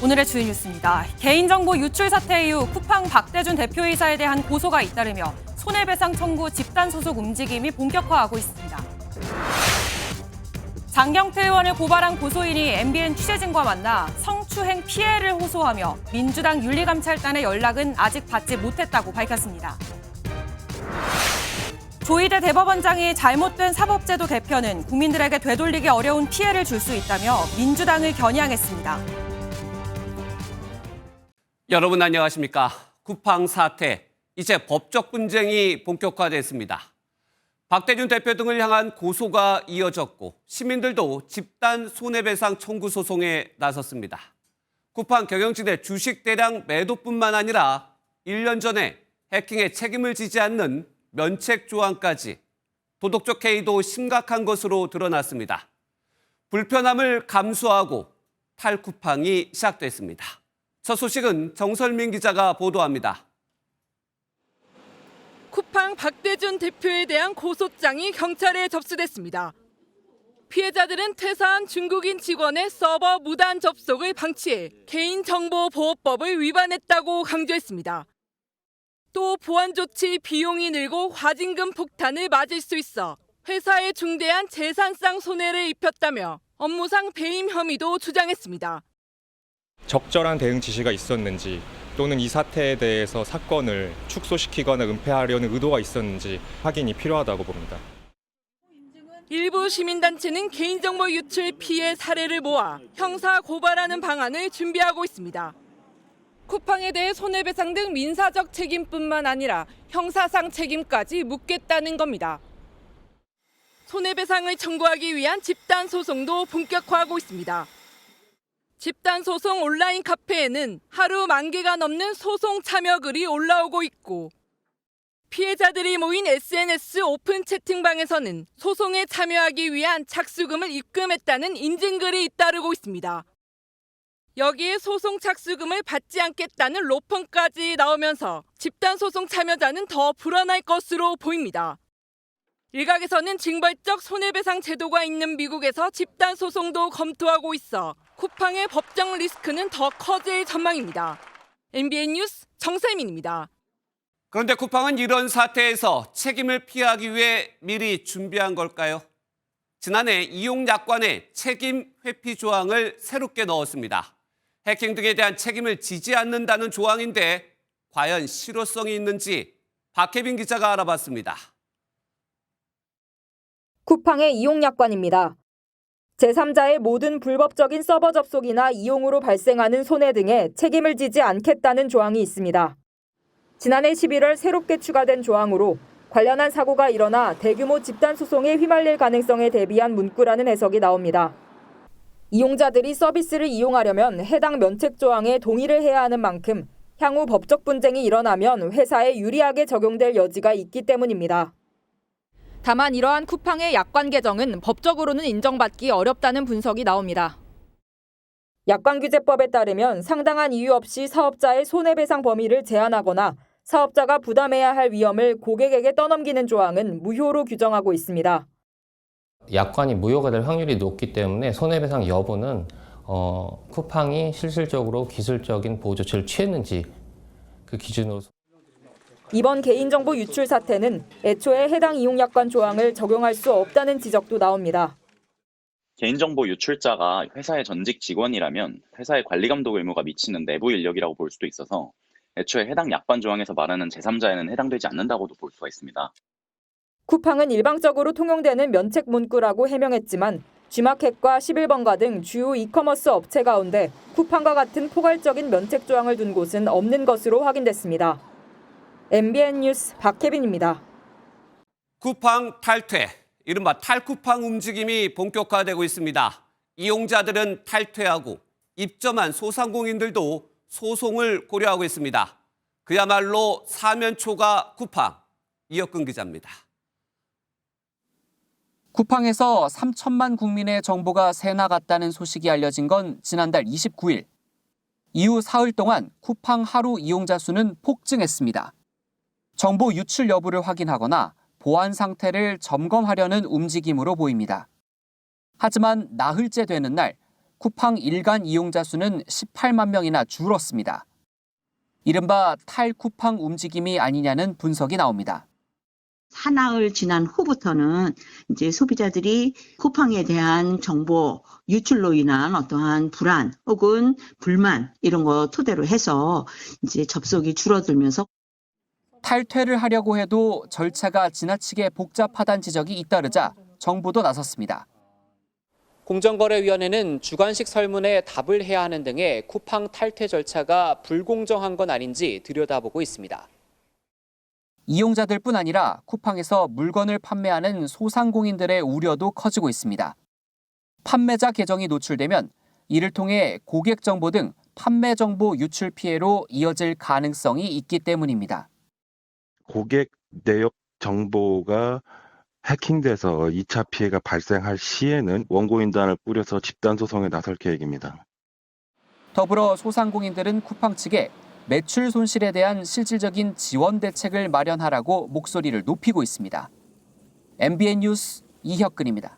오늘의 주요 뉴스입니다. 개인정보 유출 사태 이후 쿠팡 박대준 대표이사에 대한 고소가 잇따르며 손해배상 청구 집단 소속 움직임이 본격화하고 있습니다. 장경태 의원을 고발한 고소인이 MBN 취재진과 만나 성추행 피해를 호소하며 민주당 윤리감찰단의 연락은 아직 받지 못했다고 밝혔습니다. 조희대 대법원장이 잘못된 사법제도 개편은 국민들에게 되돌리기 어려운 피해를 줄 수 있다며 민주당을 겨냥했습니다. 여러분 안녕하십니까? 쿠팡 사태, 이제 법적 분쟁이 본격화됐습니다. 박대준 대표 등을 향한 고소가 이어졌고 시민들도 집단 손해배상 청구 소송에 나섰습니다. 쿠팡 경영진의 주식 대량 매도뿐만 아니라 1년 전에 해킹에 책임을 지지 않는 면책 조항까지 도덕적 해이도 심각한 것으로 드러났습니다. 불편함을 감수하고 탈쿠팡이 시작됐습니다. 첫 소식은 정설민 기자가 보도합니다. 쿠팡 박대준 대표에 대한 고소장이 경찰에 접수됐습니다. 피해자들은 퇴사한 중국인 직원의 서버 무단 접속을 방치해 개인정보보호법을 위반했다고 강조했습니다. 또 보안 조치 비용이 늘고 과징금 폭탄을 맞을 수 있어 회사에 중대한 재산상 손해를 입혔다며 업무상 배임 혐의도 주장했습니다. 적절한 대응 지시가 있었는지 또는 이 사태에 대해서 사건을 축소시키거나 은폐하려는 의도가 있었는지 확인이 필요하다고 봅니다. 일부 시민단체는 개인정보 유출 피해 사례를 모아 형사 고발하는 방안을 준비하고 있습니다. 쿠팡에 대해 손해배상 등 민사적 책임뿐만 아니라 형사상 책임까지 묻겠다는 겁니다. 손해배상을 청구하기 위한 집단 소송도 본격화하고 있습니다. 집단 소송 온라인 카페에는 하루 10,000개가 넘는 소송 참여 글이 올라오고 있고 피해자들이 모인 SNS 오픈 채팅방에서는 소송에 참여하기 위한 착수금을 입금했다는 인증글이 잇따르고 있습니다. 여기에 소송 착수금을 받지 않겠다는 로펌까지 나오면서 집단 소송 참여자는 더 불안할 것으로 보입니다. 일각에서는 징벌적 손해배상 제도가 있는 미국에서 집단 소송도 검토하고 있어 쿠팡의 법적 리스크는 더 커질 전망입니다. MBN 뉴스 정세민입니다. 그런데 쿠팡은 이런 사태에서 책임을 피하기 위해 미리 준비한 걸까요? 지난해 이용약관에 책임 회피 조항을 새롭게 넣었습니다. 해킹 등에 대한 책임을 지지 않는다는 조항인데 과연 실효성이 있는지 박혜빈 기자가 알아봤습니다. 쿠팡의 이용약관입니다. 제3자의 모든 불법적인 서버 접속이나 이용으로 발생하는 손해 등에 책임을 지지 않겠다는 조항이 있습니다. 지난해 11월 새롭게 추가된 조항으로 관련한 사고가 일어나 대규모 집단 소송에 휘말릴 가능성에 대비한 문구라는 해석이 나옵니다. 이용자들이 서비스를 이용하려면 해당 면책 조항에 동의를 해야 하는 만큼 향후 법적 분쟁이 일어나면 회사에 유리하게 적용될 여지가 있기 때문입니다. 다만 이러한 쿠팡의 약관 개정은 법적으로는 인정받기 어렵다는 분석이 나옵니다. 약관규제법에 따르면 상당한 이유 없이 사업자의 손해배상 범위를 제한하거나 사업자가 부담해야 할 위험을 고객에게 떠넘기는 조항은 무효로 규정하고 있습니다. 약관이 무효가 될 확률이 높기 때문에 손해배상 여부는 쿠팡이 실질적으로 기술적인 보호 조치를 취했는지 그 기준으로. 이번 개인정보 유출 사태는 애초에 해당 이용약관 조항을 적용할 수 없다는 지적도 나옵니다. 개인정보 유출자가 회사의 전직 직원이라면 회사의 관리 감독 의무가 미치는 내부 인력이라고 볼 수도 있어서 애초에 해당 약관 조항에서 말하는 제3자에는 해당되지 않는다고도 볼 수가 있습니다. 쿠팡은 일방적으로 통용되는 면책 문구라고 해명했지만 G마켓과 11번가 등 주요 이커머스 업체 가운데 쿠팡과 같은 포괄적인 면책 조항을 둔 곳은 없는 것으로 확인됐습니다. MBN 뉴스 박혜빈입니다. 쿠팡 탈퇴, 이른바 탈쿠팡 움직임이 본격화되고 있습니다. 이용자들은 탈퇴하고 입점한 소상공인들도 소송을 고려하고 있습니다. 그야말로 사면초가 쿠팡, 이혁근 기자입니다. 쿠팡에서 3천만 국민의 정보가 새 나갔다는 소식이 알려진 건 지난달 29일. 이후 사흘 동안 쿠팡 하루 이용자 수는 폭증했습니다. 정보 유출 여부를 확인하거나 보안 상태를 점검하려는 움직임으로 보입니다. 하지만 나흘째 되는 날 쿠팡 일간 이용자 수는 18만 명이나 줄었습니다. 이른바 탈쿠팡 움직임이 아니냐는 분석이 나옵니다. 사나흘 지난 후부터는 이제 소비자들이 쿠팡에 대한 정보 유출로 인한 어떠한 불안 혹은 불만 이런 거 토대로 해서 이제 접속이 줄어들면서 탈퇴를 하려고 해도 절차가 지나치게 복잡하다는 지적이 잇따르자 정부도 나섰습니다. 공정거래위원회는 주관식 설문에 답을 해야 하는 등의 쿠팡 탈퇴 절차가 불공정한 건 아닌지 들여다보고 있습니다. 이용자들뿐 아니라 쿠팡에서 물건을 판매하는 소상공인들의 우려도 커지고 있습니다. 판매자 계정이 노출되면 이를 통해 고객 정보 등 판매 정보 유출 피해로 이어질 가능성이 있기 때문입니다. 고객 내역 정보가 해킹돼서 2차 피해가 발생할 시에는 원고인단을 꾸려서 집단 소송에 나설 계획입니다. 더불어 소상공인들은 쿠팡 측에 매출 손실에 대한 실질적인 지원 대책을 마련하라고 목소리를 높이고 있습니다. MBN 뉴스 이혁근입니다.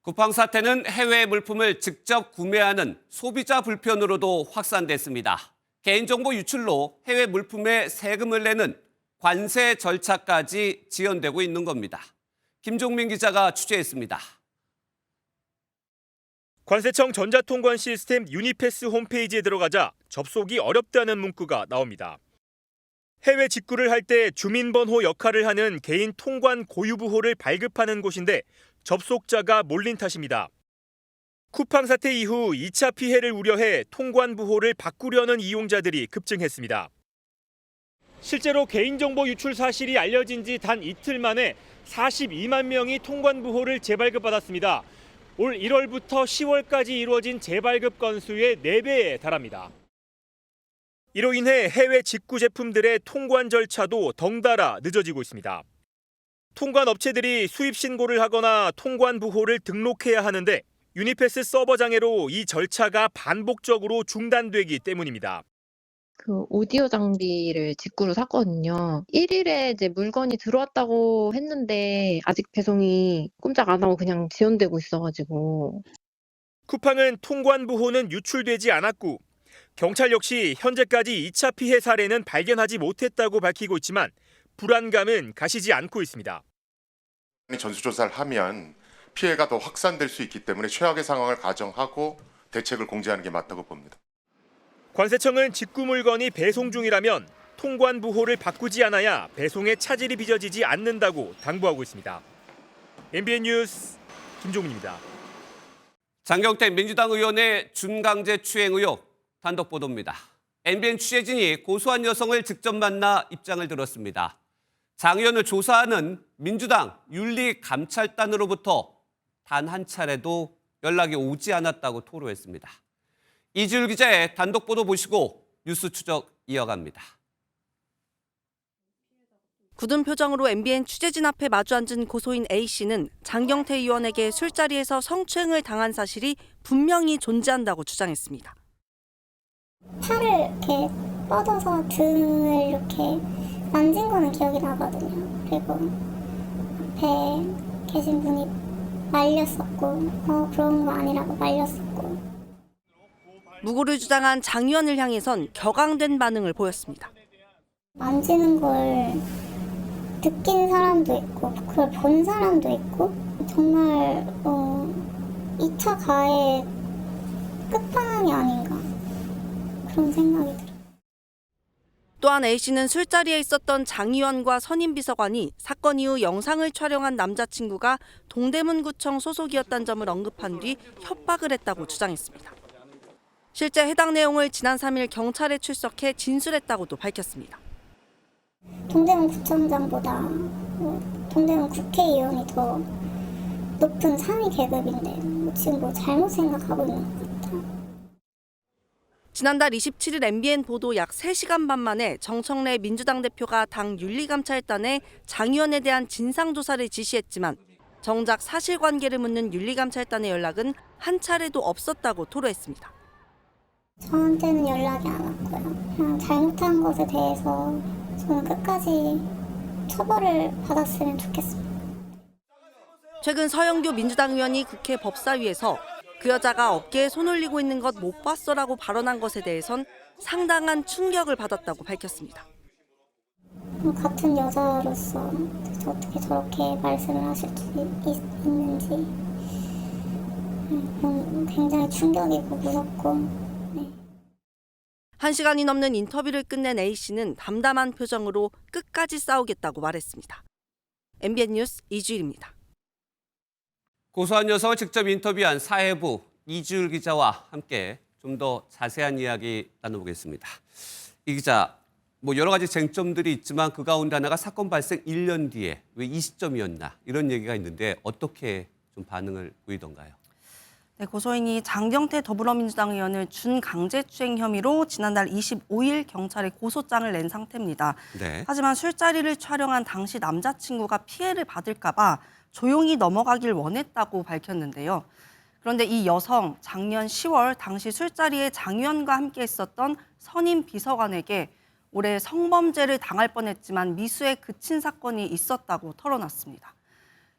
쿠팡 사태는 해외 물품을 직접 구매하는 소비자 불편으로도 확산됐습니다. 개인정보 유출로 해외 물품에 세금을 내는 관세 절차까지 지연되고 있는 겁니다. 김종민 기자가 취재했습니다. 관세청 전자통관 시스템 유니패스 홈페이지에 들어가자 접속이 어렵다는 문구가 나옵니다. 해외 직구를 할 때 주민번호 역할을 하는 개인 통관 고유부호를 발급하는 곳인데 접속자가 몰린 탓입니다. 쿠팡 사태 이후 2차 피해를 우려해 통관 부호를 바꾸려는 이용자들이 급증했습니다. 실제로 개인정보 유출 사실이 알려진 지 단 이틀 만에 42만 명이 통관 부호를 재발급받았습니다. 올 1월부터 10월까지 이루어진 재발급 건수의 4배에 달합니다. 이로 인해 해외 직구 제품들의 통관 절차도 덩달아 늦어지고 있습니다. 통관 업체들이 수입 신고를 하거나 통관 부호를 등록해야 하는데 유니패스 서버 장애로 이 절차가 반복적으로 중단되기 때문입니다. 오디오 장비를 직구로 샀거든요. 1일에 이제 물건이 들어왔다고 했는데 아직 배송이 꼼짝 안 하고 그냥 지연되고 있어가지고. 쿠팡은 통관 부호는 유출되지 않았고 경찰 역시 현재까지 2차 피해 사례는 발견하지 못했다고 밝히고 있지만 불안감은 가시지 않고 있습니다. 전수조사를 하면 피해가 더 확산될 수 있기 때문에 최악의 상황을 가정하고 대책을 공제하는 게 맞다고 봅니다. 관세청은 직구 물건이 배송 중이라면 통관 부호를 바꾸지 않아야 배송에 차질이 빚어지지 않는다고 당부하고 있습니다. MBN 뉴스 김종민입니다. 장경태 민주당 의원의 준강제 추행 의혹 단독 보도입니다. MBN 취재진이 고소한 여성을 직접 만나 입장을 들었습니다. 장 의원을 조사하는 민주당 윤리감찰단으로부터 단 한 차례도 연락이 오지 않았다고 토로했습니다. 이지율 기자의 단독 보도 보시고 뉴스 추적 이어갑니다. 굳은 표정으로 MBN 취재진 앞에 마주 앉은 고소인 A씨는 장경태 의원에게 술자리에서 성추행을 당한 사실이 분명히 존재한다고 주장했습니다. 팔을 이렇게 뻗어서 등을 이렇게 만진 거는 기억이 나거든요. 그리고 앞에 계신 분이 말렸었고 그런 거 아니라고 말렸었고. 무고를 주장한 장 의원을 향해선 격앙된 반응을 보였습니다. 만지는 걸 느낀 사람도 있고 그걸 본 사람도 있고 정말 2차 가해 끝판왕이 아닌가 그런 생각이 들어요. 또한 A씨는 술자리에 있었던 장 의원과 선임 비서관이 사건 이후 영상을 촬영한 남자친구가 동대문구청 소속이었다는 점을 언급한 뒤 협박을 했다고 주장했습니다. 실제 해당 내용을 지난 3일 경찰에 출석해 진술했다고도 밝혔습니다. 동대문 구청장보다 동대문 국회의원이 더 높은 상위 계급인데 지금 잘못 생각하고 있는 것 같아요. 지난달 27일 MBN 보도 약 3시간 반 만에 정청래 민주당 대표가 당 윤리감찰단에 장 의원에 대한 진상조사를 지시했지만 정작 사실관계를 묻는 윤리감찰단의 연락은 한 차례도 없었다고 토로했습니다. 저한테는 연락이 안 왔고요. 그냥 잘못한 것에 대해서 저는 끝까지 처벌을 받았으면 좋겠습니다. 최근 서영교 민주당 의원이 국회 법사위에서 그 여자가 어깨에 손 올리고 있는 것 못 봤어라고 발언한 것에 대해선 상당한 충격을 받았다고 밝혔습니다. 같은 여자로서 어떻게 저렇게 말씀을 하실 수 있는지 굉장히 충격이고 무섭고. 1시간이 넘는 인터뷰를 끝낸 A씨는 담담한 표정으로 끝까지 싸우겠다고 말했습니다. MBN 뉴스 이주일입니다. 고소한 여성을 직접 인터뷰한 사회부 이주일 기자와 함께 좀 더 자세한 이야기 나눠보겠습니다. 이 기자, 여러 가지 쟁점들이 있지만 그 가운데 하나가 사건 발생 1년 뒤에 왜 이 시점이었나 이런 얘기가 있는데 어떻게 좀 반응을 보이던가요? 네, 고소인이 장경태 더불어민주당 의원을 준강제추행 혐의로 지난달 25일 경찰에 고소장을 낸 상태입니다. 네. 하지만 술자리를 촬영한 당시 남자친구가 피해를 받을까 봐 조용히 넘어가길 원했다고 밝혔는데요. 그런데 이 여성 작년 10월 당시 술자리에 장 의원과 함께 있었던 선임 비서관에게 올해 성범죄를 당할 뻔했지만 미수에 그친 사건이 있었다고 털어놨습니다.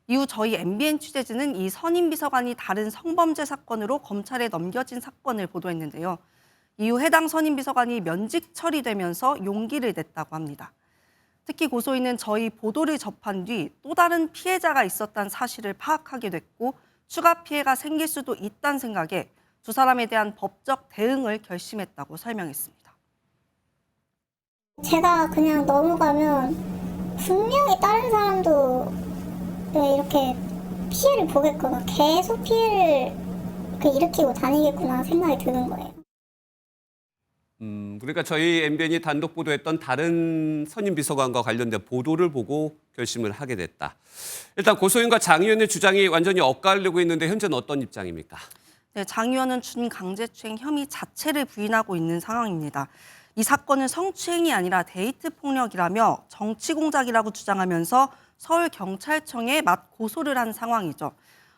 이후 저희 MBN 취재진은 이 선임 비서관이 다른 성범죄 사건으로 검찰에 넘겨진 사건을 보도했는데요. 이후 해당 선임 비서관이 면직 처리되면서 용기를 냈다고 합니다. 특히 고소인은 저희 보도를 접한 뒤 또 다른 피해자가 있었다는 사실을 파악하게 됐고 추가 피해가 생길 수도 있다는 생각에 두 사람에 대한 법적 대응을 결심했다고 설명했습니다. 제가 그냥 넘어가면 분명히 다른 사람도 이렇게 피해를 보겠구나, 계속 피해를 일으키고 다니겠구나 생각이 드는 거예요. 그러니까 저희 MBN이 단독 보도했던 다른 선임 비서관과 관련된 보도를 보고 결심을 하게 됐다. 일단 고소인과 장 의원의 주장이 완전히 엇갈리고 있는데 현재는 어떤 입장입니까? 네, 장 의원은 준강제추행 혐의 자체를 부인하고 있는 상황입니다. 이 사건은 성추행이 아니라 데이트 폭력이라며 정치 공작이라고 주장하면서 서울경찰청에 맞고소를 한 상황이죠.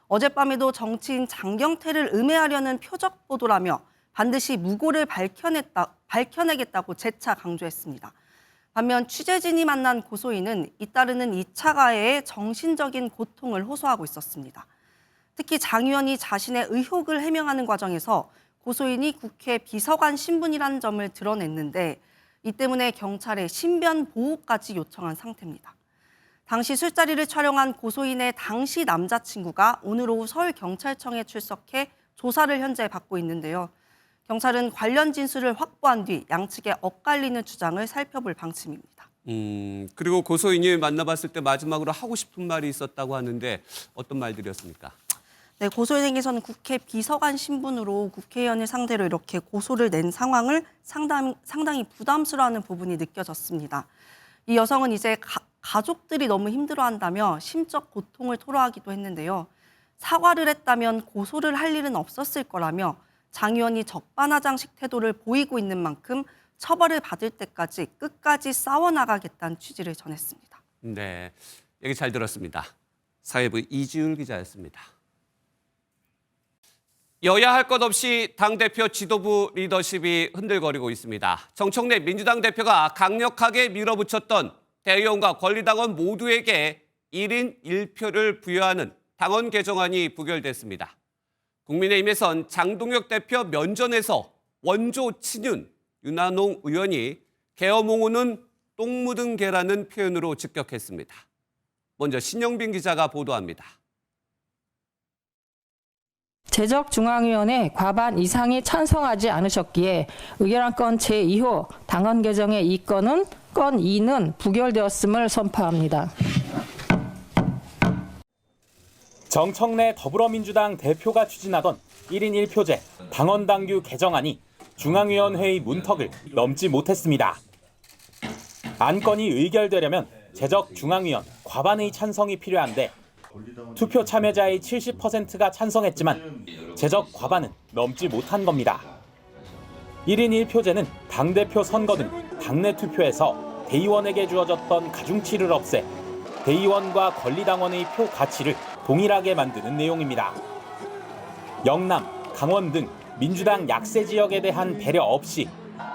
어젯밤에도 정치인 장경태를 음해하려는 표적 보도라며 반드시 무고를 밝혀내겠다고 재차 강조했습니다. 반면 취재진이 만난 고소인은 잇따르는 2차 가해에 정신적인 고통을 호소하고 있었습니다. 특히 장 의원이 자신의 의혹을 해명하는 과정에서 고소인이 국회 비서관 신분이라는 점을 드러냈는데 이 때문에 경찰에 신변 보호까지 요청한 상태입니다. 당시 술자리를 촬영한 고소인의 당시 남자친구가 오늘 오후 서울경찰청에 출석해 조사를 현재 받고 있는데요. 경찰은 관련 진술을 확보한 뒤 양측의 엇갈리는 주장을 살펴볼 방침입니다. 그리고 고소인이 만나봤을 때 마지막으로 하고 싶은 말이 있었다고 하는데 어떤 말들이었습니까? 네, 고소인에게서는 국회 비서관 신분으로 국회의원을 상대로 이렇게 고소를 낸 상황을 상당히 부담스러워하는 부분이 느껴졌습니다. 이 여성은 이제 가족들이 너무 힘들어한다며 심적 고통을 토로하기도 했는데요. 사과를 했다면 고소를 할 일은 없었을 거라며 장 의원이 적반하장식 태도를 보이고 있는 만큼 처벌을 받을 때까지 끝까지 싸워나가겠다는 취지를 전했습니다. 네, 얘기 잘 들었습니다. 사회부 이주일 기자였습니다. 여야 할 것 없이 당대표 지도부 리더십이 흔들거리고 있습니다. 정청래 민주당 대표가 강력하게 밀어붙였던 대의원과 권리당원 모두에게 1인 1표를 부여하는 당원 개정안이 부결됐습니다. 국민의힘에선 장동혁 대표 면전에서 원조 친윤 윤한홍 의원이 계엄옹호는 똥 묻은 개라는 표현으로 직격했습니다. 먼저 신영빈 기자가 보도합니다. 제적중앙위원회 과반 이상이 찬성하지 않으셨기에 의결안건 제2호 당헌 개정의 이 건은 건 2는 부결되었음을 선포합니다. 정청래 더불어민주당 대표가 추진하던 1인 1표제 당헌당규 개정안이 중앙위원회의 문턱을 넘지 못했습니다. 안건이 의결되려면 제적중앙위원 과반의 찬성이 필요한데 투표 참여자의 70%가 찬성했지만 제적 과반은 넘지 못한 겁니다. 1인 1표제는 당대표 선거 등 당내 투표에서 대의원에게 주어졌던 가중치를 없애 대의원과 권리당원의 표 가치를 동일하게 만드는 내용입니다. 영남, 강원 등 민주당 약세 지역에 대한 배려 없이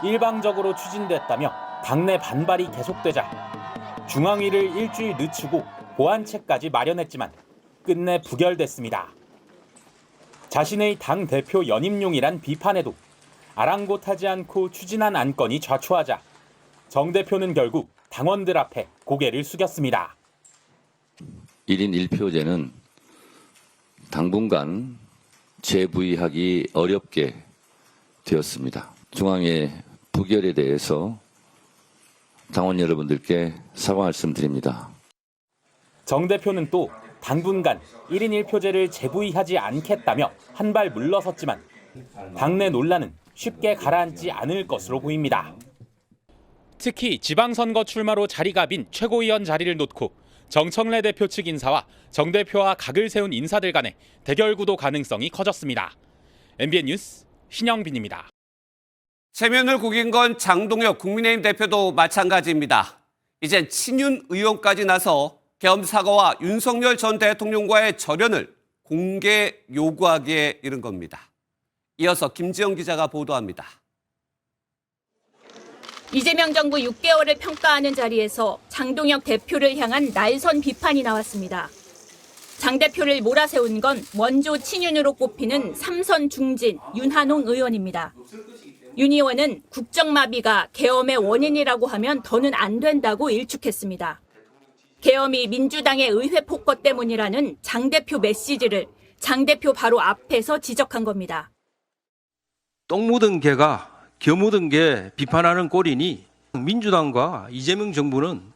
일방적으로 추진됐다며 당내 반발이 계속되자 중앙위를 일주일 늦추고 보완책까지 마련했지만 끝내 부결됐습니다. 자신의 당 대표 연임용이란 비판에도 아랑곳하지 않고 추진한 안건이 좌초하자 정 대표는 결국 당원들 앞에 고개를 숙였습니다. 1인 1표제는 당분간 재부의하기 어렵게 되었습니다. 중앙의 부결에 대해서 당원 여러분들께 사과 말씀드립니다. 정 대표는 또 당분간 1인 1표제를 재부의하지 않겠다며 한 발 물러섰지만 당내 논란은 쉽게 가라앉지 않을 것으로 보입니다. 특히 지방선거 출마로 자리가 빈 최고위원 자리를 놓고 정청래 대표 측 인사와 정 대표와 각을 세운 인사들 간의 대결 구도 가능성이 커졌습니다. MBN 뉴스 신영빈입니다. 체면을 구긴 건 장동혁 국민의힘 대표도 마찬가지입니다. 이젠 친윤 의원까지 나서 계엄 사과와 윤석열 전 대통령과의 절연을 공개 요구하기에 이른 겁니다. 이어서 김지영 기자가 보도합니다. 이재명 정부 6개월을 평가하는 자리에서 장동혁 대표를 향한 날선 비판이 나왔습니다. 장 대표를 몰아세운 건 원조 친윤으로 꼽히는 삼선 중진 윤한홍 의원입니다. 윤 의원은 국정마비가 계엄의 원인이라고 하면 더는 안 된다고 일축했습니다. 계엄이 민주당의 의회 폭거 때문이라는 장 대표 메시지를 장 대표 바로 앞에서 지적한 겁니다. 똥 묻은 개가 겨 묻은 개 비판하는 꼴이니 민주당과 이재명 정부는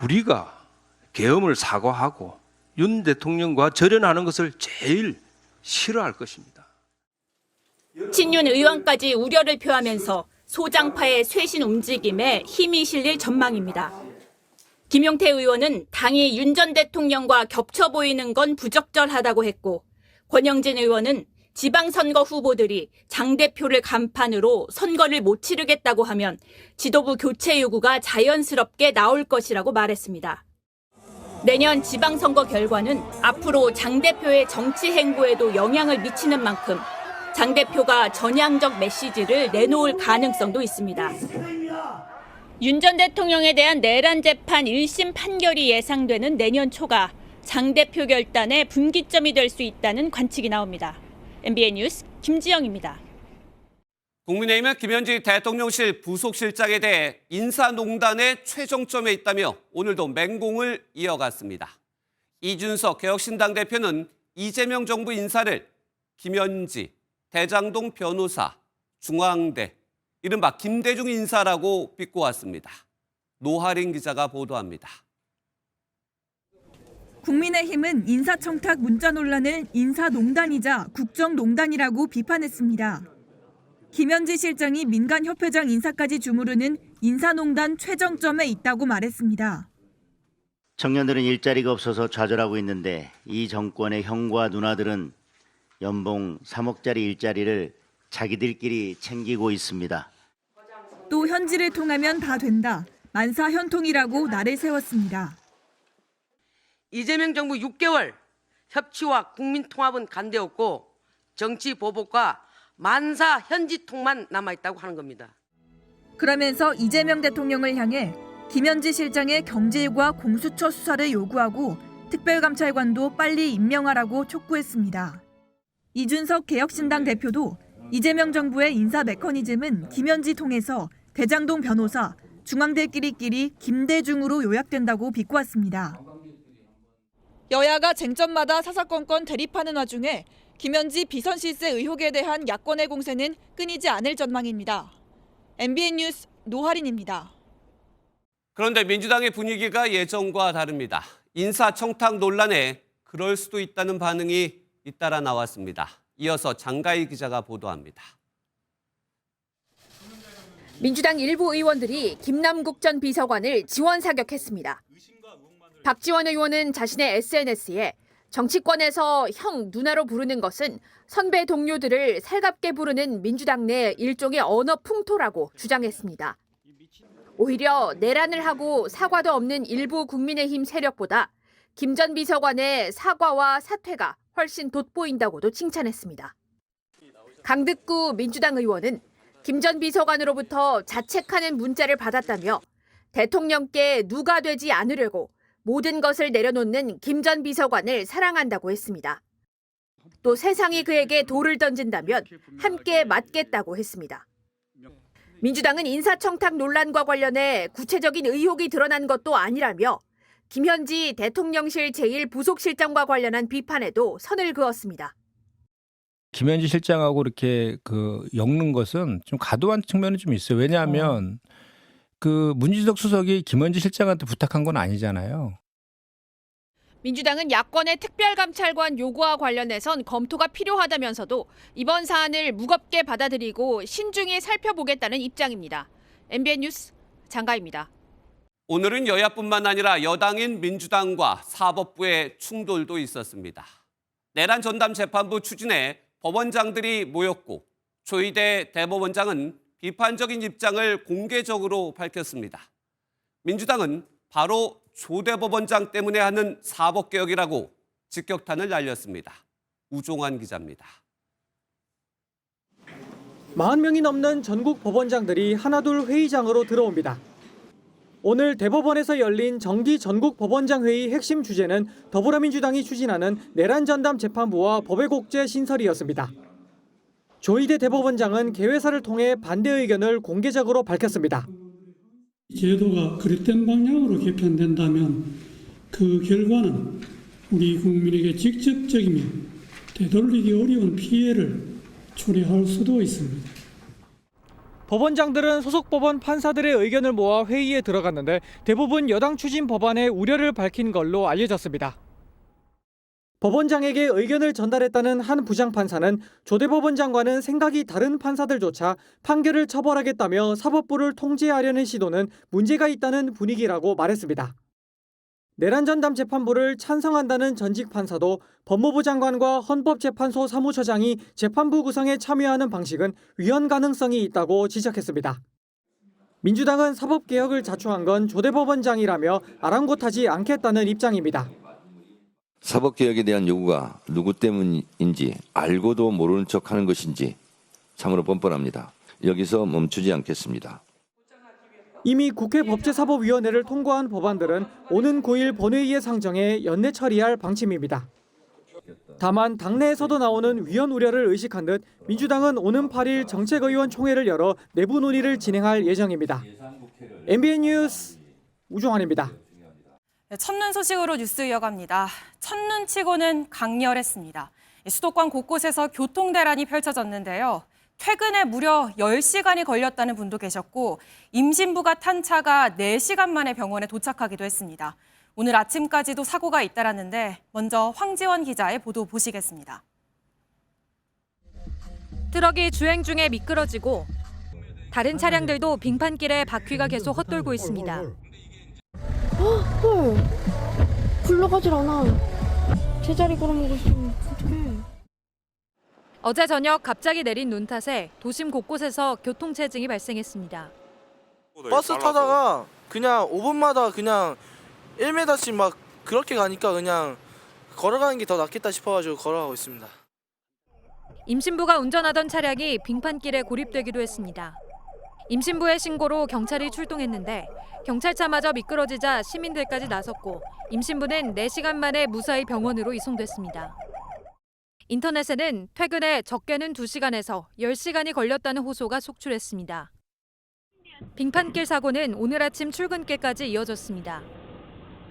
우리가 계엄을 사과하고 윤 대통령과 절연하는 것을 제일 싫어할 것입니다. 친윤 의원까지 우려를 표하면서 소장파의 쇄신 움직임에 힘이 실릴 전망입니다. 김용태 의원은 당이 윤 전 대통령과 겹쳐 보이는 건 부적절하다고 했고, 권영진 의원은 지방선거 후보들이 장 대표를 간판으로 선거를 못 치르겠다고 하면 지도부 교체 요구가 자연스럽게 나올 것이라고 말했습니다. 내년 지방선거 결과는 앞으로 장 대표의 정치 행보에도 영향을 미치는 만큼 장 대표가 전향적 메시지를 내놓을 가능성도 있습니다. 윤 전 대통령에 대한 내란 재판 1심 판결이 예상되는 내년 초가 장 대표 결단의 분기점이 될 수 있다는 관측이 나옵니다. MBN 뉴스 김지영입니다. 국민의힘은 김현지 대통령실 부속실장에 대해 인사농단의 최정점에 있다며 오늘도 맹공을 이어갔습니다. 이준석 개혁신당 대표는 이재명 정부 인사를 김현지, 대장동 변호사, 중앙대, 이른바 김대중 인사라고 비꼬았습니다. 노하린 기자가 보도합니다. 국민의힘은 인사청탁 문자 논란을 인사농단이자 국정농단이라고 비판했습니다. 김현지 실장이 민간협회장 인사까지 주무르는 인사농단 최정점에 있다고 말했습니다. 청년들은 일자리가 없어서 좌절하고 있는데 이 정권의 형과 누나들은 연봉 3억짜리 일자리를 자기들끼리 챙기고 있습니다. 또 현지를 통하면 다 된다. 만사현통이라고 날을 세웠습니다. 이재명 정부 6개월 협치와 국민통합은 간대없고 정치 보복과 만사 현지통만 남아있다고 하는 겁니다. 그러면서 이재명 대통령을 향해 김현지 실장의 경제일과 공수처 수사를 요구하고 특별감찰관도 빨리 임명하라고 촉구했습니다. 이준석 개혁신당 대표도 이재명 정부의 인사 메커니즘은 김현지 통해서 대장동 변호사, 중앙대끼리끼리 김대중으로 요약된다고 비꼬았습니다. 여야가 쟁점마다 사사건건 대립하는 와중에 김현지 비선 실세 의혹에 대한 야권의 공세는 끊이지 않을 전망입니다. MBN 뉴스 노하린입니다. 그런데 민주당의 분위기가 예전과 다릅니다. 인사청탁 논란에 그럴 수도 있다는 반응이 잇따라 나왔습니다. 이어서 장가희 기자가 보도합니다. 민주당 일부 의원들이 김남국 전 비서관을 지원 사격했습니다. 박지원 의원은 자신의 SNS에 정치권에서 형, 누나로 부르는 것은 선배 동료들을 살갑게 부르는 민주당 내 일종의 언어 풍토라고 주장했습니다. 오히려 내란을 하고 사과도 없는 일부 국민의힘 세력보다 김 전 비서관의 사과와 사퇴가 훨씬 돋보인다고도 칭찬했습니다. 강득구 민주당 의원은 김 전 비서관으로부터 자책하는 문자를 받았다며 대통령께 누가 되지 않으려고 모든 것을 내려놓는 김 전 비서관을 사랑한다고 했습니다. 또 세상이 그에게 돌을 던진다면 함께 맞겠다고 했습니다. 민주당은 인사청탁 논란과 관련해 구체적인 의혹이 드러난 것도 아니라며 김현지 대통령실 제1부속실장과 관련한 비판에도 선을 그었습니다. 김현지 실장하고 이렇게 엮는 것은 좀 과도한 측면이 좀 있어요. 왜냐하면 문진석 수석이 김현지 실장한테 부탁한 건 아니잖아요. 민주당은 야권의 특별감찰관 요구와 관련해선 검토가 필요하다면서도 이번 사안을 무겁게 받아들이고 신중히 살펴보겠다는 입장입니다. MBN 뉴스 장가입니다. 오늘은 여야뿐만 아니라 여당인 민주당과 사법부의 충돌도 있었습니다. 내란 전담 재판부 추진에 법원장들이 모였고 조희대 대법원장은 비판적인 입장을 공개적으로 밝혔습니다. 민주당은 바로 조 대법원장 때문에 하는 사법개혁이라고 직격탄을 날렸습니다. 우종환 기자입니다. 40명이 넘는 전국 법원장들이 하나둘 회의장으로 들어옵니다. 오늘 대법원에서 열린 정기 전국 법원장 회의 핵심 주제는 더불어민주당이 추진하는 내란 전담 재판부와 법의 곡제 신설이었습니다. 조희대 대법원장은 개회사를 통해 반대 의견을 공개적으로 밝혔습니다. 제도가 그릇된 방향으로 개편된다면 그 결과는 우리 국민에게 직접적이며 되돌리기 어려운 피해를 초래할 수도 있습니다. 법원장들은 소속 법원 판사들의 의견을 모아 회의에 들어갔는데 대부분 여당 추진 법안에 우려를 밝힌 걸로 알려졌습니다. 법원장에게 의견을 전달했다는 한 부장판사는 조 대법원장과는 생각이 다른 판사들조차 판결을 처벌하겠다며 사법부를 통제하려는 시도는 문제가 있다는 분위기라고 말했습니다. 내란 전담 재판부를 찬성한다는 전직 판사도 법무부 장관과 헌법재판소 사무처장이 재판부 구성에 참여하는 방식은 위헌 가능성이 있다고 지적했습니다. 민주당은 사법개혁을 자초한 건 조 대법원장이라며 아랑곳하지 않겠다는 입장입니다. 사법개혁에 대한 요구가 누구 때문인지 알고도 모르는 척하는 것인지 참으로 뻔뻔합니다. 여기서 멈추지 않겠습니다. 이미 국회 법제사법위원회를 통과한 법안들은 오는 9일 본회의에 상정해 연내 처리할 방침입니다. 다만 당내에서도 나오는 위헌 우려를 의식한 듯 민주당은 오는 8일 정책의원총회를 열어 내부 논의를 진행할 예정입니다. MBN 뉴스 우종환입니다. 첫눈 소식으로 뉴스 이어갑니다. 첫눈치고는 강렬했습니다. 수도권 곳곳에서 교통대란이 펼쳐졌는데요. 퇴근에 무려 10시간이 걸렸다는 분도 계셨고 임신부가 탄 차가 4시간 만에 병원에 도착하기도 했습니다. 오늘 아침까지도 사고가 잇따랐는데 먼저 황지원 기자의 보도 보시겠습니다. 트럭이 주행 중에 미끄러지고 다른 차량들도 빙판길에 바퀴가 계속 헛돌고 있습니다. 헐, 굴러가질 않아. 제자리 걸어먹고 있으면 어떡해. 어제 저녁 갑자기 내린 눈 탓에 도심 곳곳에서 교통체증이 발생했습니다. 버스 타다가 그냥 5분마다 그냥 1m씩 막 그렇게 가니까 그냥 걸어가는 게 더 낫겠다 싶어가지고 걸어가고 있습니다. 임신부가 운전하던 차량이 빙판길에 고립되기도 했습니다. 임신부의 신고로 경찰이 출동했는데 경찰차마저 미끄러지자 시민들까지 나섰고 임신부는 4시간 만에 무사히 병원으로 이송됐습니다. 인터넷에는 퇴근에 적게는 2시간에서 10시간이 걸렸다는 호소가 속출했습니다. 빙판길 사고는 오늘 아침 출근길까지 이어졌습니다.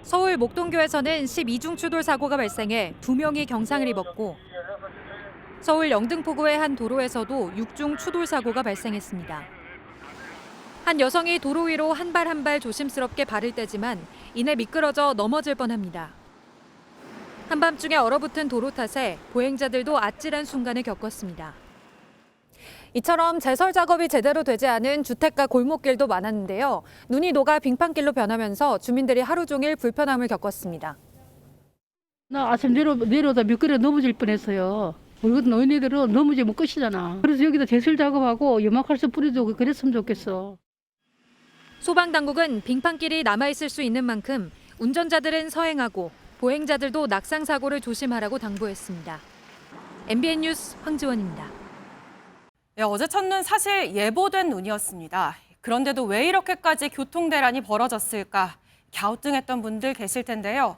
서울 목동교에서는 12중 추돌 사고가 발생해 2명이 경상을 입었고 서울 영등포구의 한 도로에서도 6중 추돌 사고가 발생했습니다. 한 여성이 도로 위로 한 발 한 발 조심스럽게 발을 떼지만 이내 미끄러져 넘어질 뻔합니다. 한밤중에 얼어붙은 도로 탓에 보행자들도 아찔한 순간을 겪었습니다. 이처럼 제설 작업이 제대로 되지 않은 주택가 골목길도 많았는데요. 눈이 녹아 빙판길로 변하면서 주민들이 하루 종일 불편함을 겪었습니다. 나 아침 내려오다 미끄러 넘어질 뻔했어요. 우리 같은 노인네들은 넘어지면 끝이잖아. 그래서 여기다 제설 작업하고 염화칼슘 뿌려주고 그랬으면 좋겠어. 소방당국은 빙판길이 남아있을 수 있는 만큼 운전자들은 서행하고 보행자들도 낙상 사고를 조심하라고 당부했습니다. MBN 뉴스 황지원입니다. 네, 어제 첫눈 사실 예보된 눈이었습니다. 그런데도 왜 이렇게까지 교통대란이 벌어졌을까 갸우뚱했던 분들 계실 텐데요.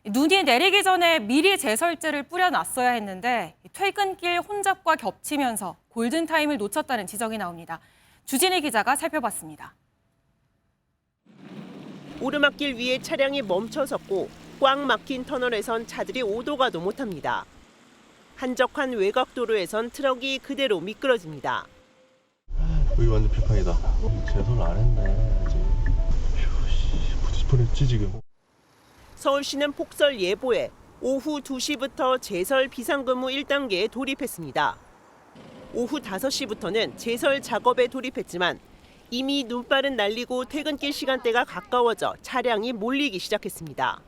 눈이 내리기 전에 미리 제설제를 뿌려놨어야 했는데 퇴근길 혼잡과 겹치면서 골든타임을 놓쳤다는 지적이 나옵니다. 주진희 기자가 살펴봤습니다. 오르막길 위에 차량이 멈춰섰고 꽉 막힌 터널에선 차들이 오도 가도 못합니다. 한적한 외곽도로에선 트럭이 그대로 미끄러집니다. 여기 완전 비판이다. 제설 안 했네. 부딪힐 뻔했지 지금. 서울시는 폭설 예보에 오후 2시부터 제설 비상근무 1단계에 돌입했습니다. 오후 5시부터는 제설 작업에 돌입했지만 이미 눈발은 날리고 퇴근길 시간대가 가까워져 차량이 몰리기 시작했습니다.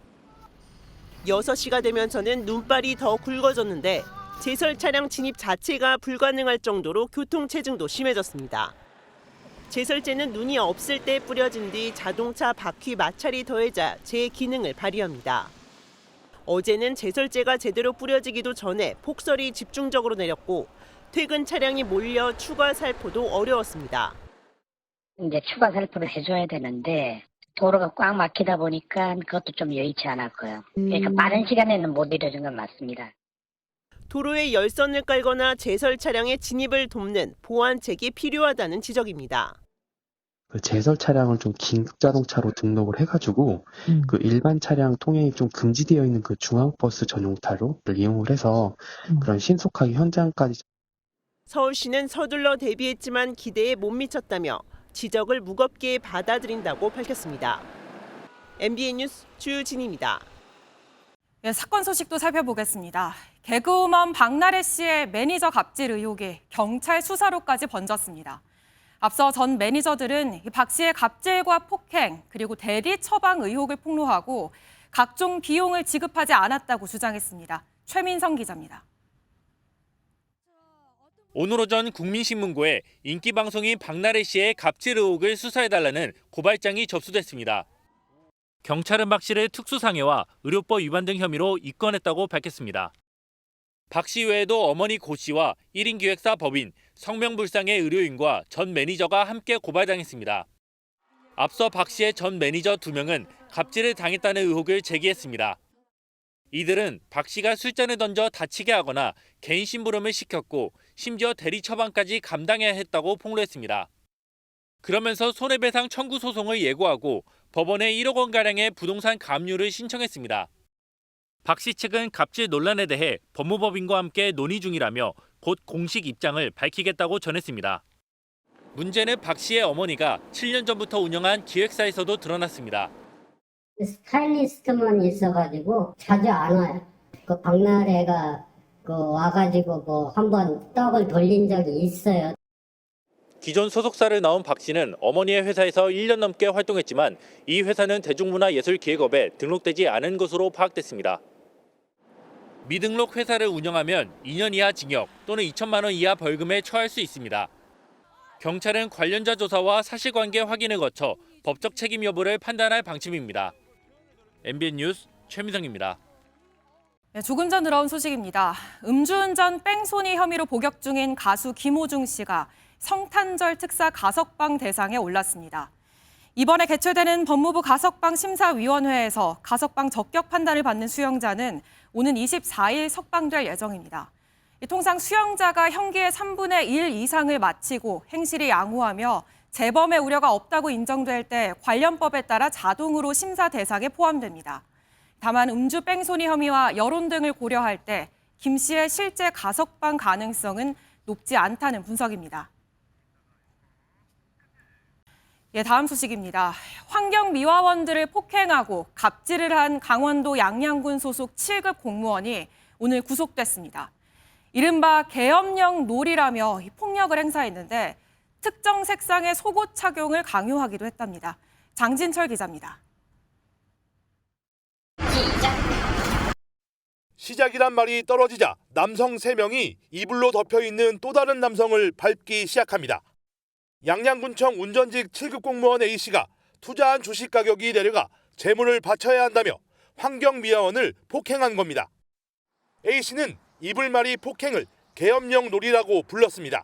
6시가 되면서는 눈발이 더 굵어졌는데 제설 차량 진입 자체가 불가능할 정도로 교통체증도 심해졌습니다. 제설제는 눈이 없을 때 뿌려진 뒤 자동차 바퀴 마찰이 더해자 제 기능을 발휘합니다. 어제는 제설제가 제대로 뿌려지기도 전에 폭설이 집중적으로 내렸고 퇴근 차량이 몰려 추가 살포도 어려웠습니다. 이제 추가 살포를 해줘야 되는데 도로가 꽉 막히다 보니까 그것도 좀 여의치 않았고요. 그러니까 빠른 시간에는 못 이뤄진 건 맞습니다. 도로에 열선을 깔거나 제설 차량의 진입을 돕는 보완책이 필요하다는 지적입니다. 그 제설 차량을 좀 긴급 자동차로 등록을 해가지고 그 일반 차량 통행이 좀 금지되어 있는 그 중앙버스 전용타로를 이용을 해서 그런 신속하게 현장까지. 서울시는 서둘러 대비했지만 기대에 못 미쳤다며 지적을 무겁게 받아들인다고 밝혔습니다. MBN 뉴스 주진희입니다. 네, 사건 소식도 살펴보겠습니다. 개그우먼 박나래 씨의 매니저 갑질 의혹이 경찰 수사로까지 번졌습니다. 앞서 전 매니저들은 박 씨의 갑질과 폭행 그리고 대리 처방 의혹을 폭로하고 각종 비용을 지급하지 않았다고 주장했습니다. 최민성 기자입니다. 오늘 오전 국민신문고에 인기 방송인 박나래 씨의 갑질 의혹을 수사해달라는 고발장이 접수됐습니다. 경찰은 박 씨를 특수상해와 의료법 위반 등 혐의로 입건했다고 밝혔습니다. 박 씨 외에도 어머니 고 씨와 1인 기획사 법인 성명불상의 의료인과 전 매니저가 함께 고발당했습니다. 앞서 박 씨의 전 매니저 2명은 갑질을 당했다는 의혹을 제기했습니다. 이들은 박 씨가 술잔을 던져 다치게 하거나 개인 심부름을 시켰고 심지어 대리 처방까지 감당해야 했다고 폭로했습니다. 그러면서 손해배상 청구 소송을 예고하고 법원에 1억 원가량의 부동산 가압류를 신청했습니다. 박 씨 측은 갑질 논란에 대해 법무법인과 함께 논의 중이라며 곧 공식 입장을 밝히겠다고 전했습니다. 문제는 박 씨의 어머니가 7년 전부터 운영한 기획사에서도 드러났습니다. 스타일리스트만 있어가지고 자주 안 와요. 그 박나래가 와가지고 한번 떡을 돌린 적이 있어요. 기존 소속사를 나온 박 씨는 어머니의 회사에서 1년 넘게 활동했지만 이 회사는 대중문화예술기획업에 등록되지 않은 것으로 파악됐습니다. 미등록 회사를 운영하면 2년 이하 징역 또는 2천만 원 이하 벌금에 처할 수 있습니다. 경찰은 관련자 조사와 사실관계 확인을 거쳐 법적 책임 여부를 판단할 방침입니다. MBN 뉴스 최민성입니다. 네, 조금 전 들어온 소식입니다. 음주운전 뺑소니 혐의로 복역 중인 가수 김호중 씨가 성탄절 특사 가석방 대상에 올랐습니다. 이번에 개최되는 법무부 가석방 심사위원회에서 가석방 적격 판단을 받는 수용자는 오는 24일 석방될 예정입니다. 통상 수용자가 형기의 3분의 1 이상을 마치고 행실이 양호하며 재범의 우려가 없다고 인정될 때 관련법에 따라 자동으로 심사 대상에 포함됩니다. 다만 음주 뺑소니 혐의와 여론 등을 고려할 때 김 씨의 실제 가석방 가능성은 높지 않다는 분석입니다. 예, 다음 소식입니다. 환경미화원들을 폭행하고 갑질을 한 강원도 양양군 소속 7급 공무원이 오늘 구속됐습니다. 이른바 계엄령 놀이라며 폭력을 행사했는데 특정 색상의 속옷 착용을 강요하기도 했답니다. 장진철 기자입니다. 시작이란 말이 떨어지자 남성 3명이 이불로 덮여있는 또 다른 남성을 밟기 시작합니다. 양양군청 운전직 7급 공무원 A씨가 투자한 주식 가격이 내려가 재물을 바쳐야 한다며 환경미화원을 폭행한 겁니다. A씨는 이불말이 폭행을 계엄령 놀이라고 불렀습니다.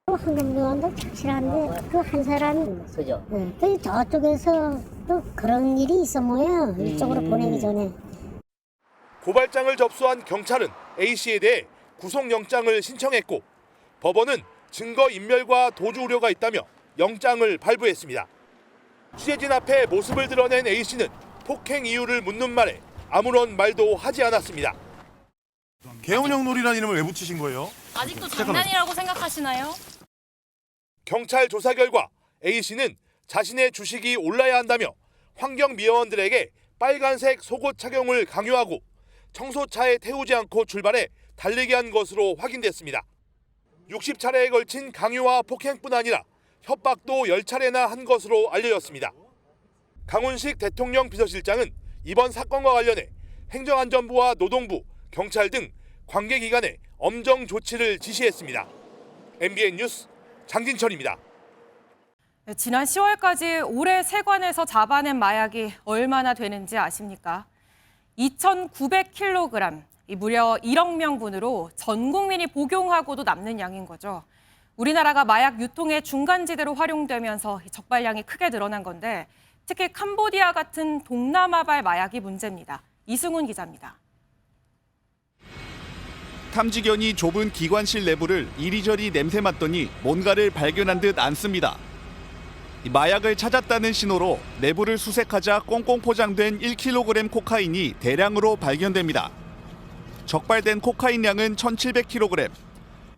환경미화원도 착실한데 그 한 사람 그죠? 네, 저쪽에서 또 그런 일이 있어 모여 이쪽으로 보내기 전에 고발장을 접수한 경찰은 A씨에 대해 구속영장을 신청했고 법원은 증거인멸과 도주 우려가 있다며 영장을 발부했습니다. 취재진 앞에 모습을 드러낸 A씨는 폭행 이유를 묻는 말에 아무런 말도 하지 않았습니다. 개운형 놀이라는 이름을 왜 붙이신 거예요? 아직도 장난이라고 생각하시나요? 경찰 조사 결과 A씨는 자신의 주식이 올라야 한다며 환경미화원들에게 빨간색 속옷 착용을 강요하고 청소차에 태우지 않고 출발해 달리게 한 것으로 확인됐습니다. 60차례에 걸친 강요와 폭행뿐 아니라 협박도 10차례나 한 것으로 알려졌습니다. 강훈식 대통령 비서실장은 이번 사건과 관련해 행정안전부와 노동부, 경찰 등 관계기관에 엄정 조치를 지시했습니다. MBN 뉴스 장진철입니다. 지난 10월까지 올해 세관에서 잡아낸 마약이 얼마나 되는지 아십니까? 2,900kg, 무려 1억 명분으로 전 국민이 복용하고도 남는 양인 거죠. 우리나라가 마약 유통의 중간지대로 활용되면서 적발량이 크게 늘어난 건데 특히 캄보디아 같은 동남아발 마약이 문제입니다. 이승훈 기자입니다. 탐지견이 좁은 기관실 내부를 이리저리 냄새 맡더니 뭔가를 발견한 듯 않습니다. 마약을 찾았다는 신호로 내부를 수색하자 꽁꽁 포장된 1kg 코카인이 대량으로 발견됩니다. 적발된 코카인 양은 1,700kg.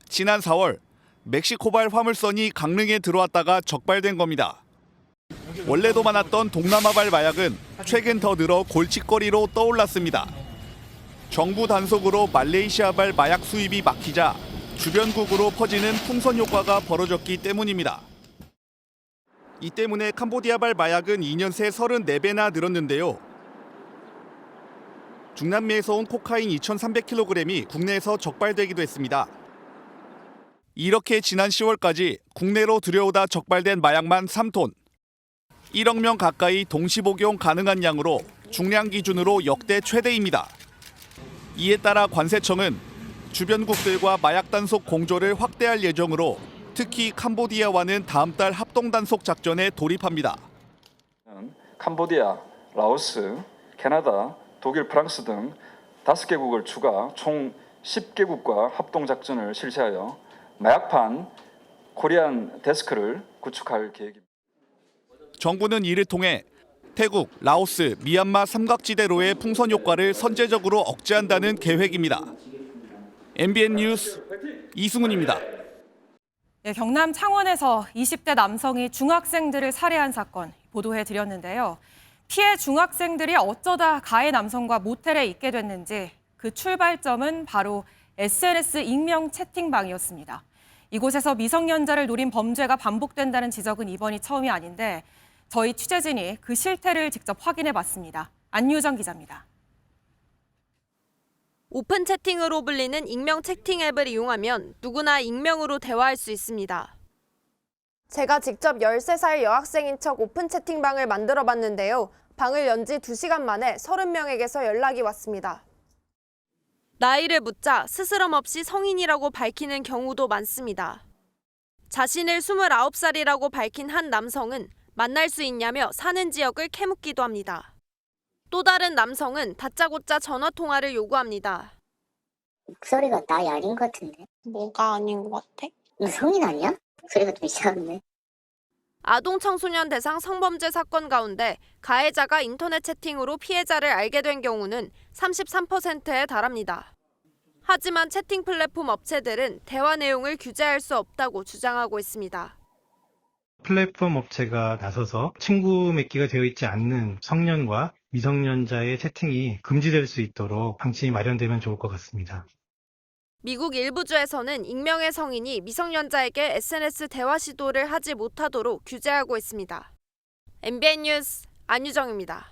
지난 4월 멕시코발 화물선이 강릉에 들어왔다가 적발된 겁니다. 원래도 많았던 동남아발 마약은 최근 더 늘어 골칫거리로 떠올랐습니다. 정부 단속으로 말레이시아발 마약 수입이 막히자 주변국으로 퍼지는 풍선 효과가 벌어졌기 때문입니다. 이 때문에 캄보디아발 마약은 2년 새 34배나 늘었는데요. 중남미에서 온 코카인 2,300kg이 국내에서 적발되기도 했습니다. 이렇게 지난 10월까지 국내로 들여오다 적발된 마약만 3톤. 1억 명 가까이 동시 복용 가능한 양으로 중량 기준으로 역대 최대입니다. 이에 따라 관세청은 주변국들과 마약 단속 공조를 확대할 예정으로 특히 캄보디아와는 다음 달 합동 단속 작전에 돌입합니다. 캄보디아, 라오스, 캐나다, 독일, 프랑스 등 5개국을 추가 총 10개국과 합동 작전을 실시하여 마약판 코리안 데스크를 구축할 계획입니다. 정부는 이를 통해 태국, 라오스, 미얀마 삼각지대로의 풍선 효과를 선제적으로 억제한다는 계획입니다. MBN 뉴스 이승훈입니다. 경남 창원에서 20대 남성이 중학생들을 살해한 사건 보도해드렸는데요. 피해 중학생들이 어쩌다 가해 남성과 모텔에 있게 됐는지 그 출발점은 바로 SNS 익명 채팅방이었습니다. 이곳에서 미성년자를 노린 범죄가 반복된다는 지적은 이번이 처음이 아닌데 저희 취재진이 그 실태를 직접 확인해봤습니다. 안유정 기자입니다. 오픈 채팅으로 불리는 익명 채팅 앱을 이용하면 누구나 익명으로 대화할 수 있습니다. 제가 직접 13살 여학생인 척 오픈 채팅방을 만들어봤는데요. 방을 연 지 2시간 만에 30명에게서 연락이 왔습니다. 나이를 묻자 스스럼 없이 성인이라고 밝히는 경우도 많습니다. 자신을 29살이라고 밝힌 한 남성은 만날 수 있냐며 사는 지역을 캐묻기도 합니다. 또 다른 남성은 다짜고짜 전화통화를 요구합니다. 목소리가 나이 아닌 것 같은데. 뭐가 아닌 것 같아? 너 성인 아니야? 목소리가 좀 이상한데. 아동 청소년 대상 성범죄 사건 가운데 가해자가 인터넷 채팅으로 피해자를 알게 된 경우는 33%에 달합니다. 하지만 채팅 플랫폼 업체들은 대화 내용을 규제할 수 없다고 주장하고 있습니다. 플랫폼 업체가 나서서 친구 맺기가 되어 있지 않는 성년과 미성년자의 채팅이 금지될 수 있도록 방침이 마련되면 좋을 것 같습니다. 미국 일부 주에서는 익명의 성인이 미성년자에게 SNS 대화 시도를 하지 못하도록 규제하고 있습니다. MBN 뉴스 안유정입니다.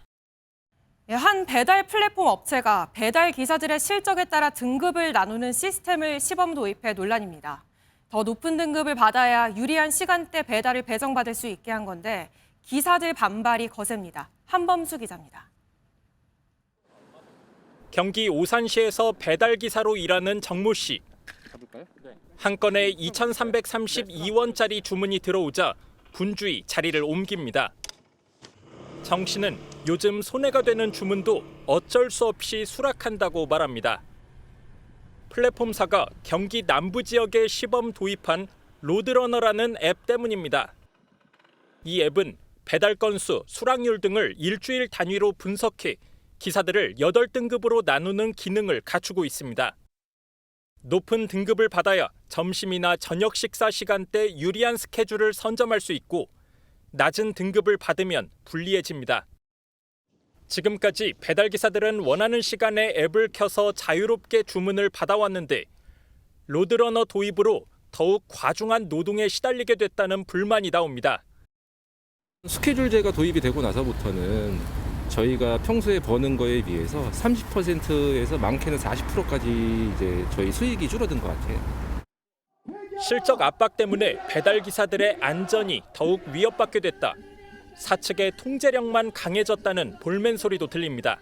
한 배달 플랫폼 업체가 배달 기사들의 실적에 따라 등급을 나누는 시스템을 시범 도입해 논란입니다. 더 높은 등급을 받아야 유리한 시간대 배달을 배정받을 수 있게 한 건데 기사들 반발이 거셉니다. 한범수 기자입니다. 경기 오산시에서 배달 기사로 일하는 정모 씨. 한 건에 2,332원짜리 주문이 들어오자 분주히 자리를 옮깁니다. 정 씨는 요즘 손해가 되는 주문도 어쩔 수 없이 수락한다고 말합니다. 플랫폼사가 경기 남부 지역에 시범 도입한 로드러너라는 앱 때문입니다. 이 앱은 배달 건수, 수락률 등을 일주일 단위로 분석해 기사들을 8등급으로 나누는 기능을 갖추고 있습니다. 높은 등급을 받아야 점심이나 저녁 식사 시간대 유리한 스케줄을 선점할 수 있고 낮은 등급을 받으면 불리해집니다. 지금까지 배달기사들은 원하는 시간에 앱을 켜서 자유롭게 주문을 받아왔는데 로드러너 도입으로 더욱 과중한 노동에 시달리게 됐다는 불만이 나옵니다. 스케줄제가 도입이 되고 나서부터는 저희가 평소에 버는 거에 비해서 30%에서 많게는 40%까지 이제 저희 수익이 줄어든 것 같아요. 실적 압박 때문에 배달기사들의 안전이 더욱 위협받게 됐다. 사측의 통제력만 강해졌다는 볼멘 소리도 들립니다.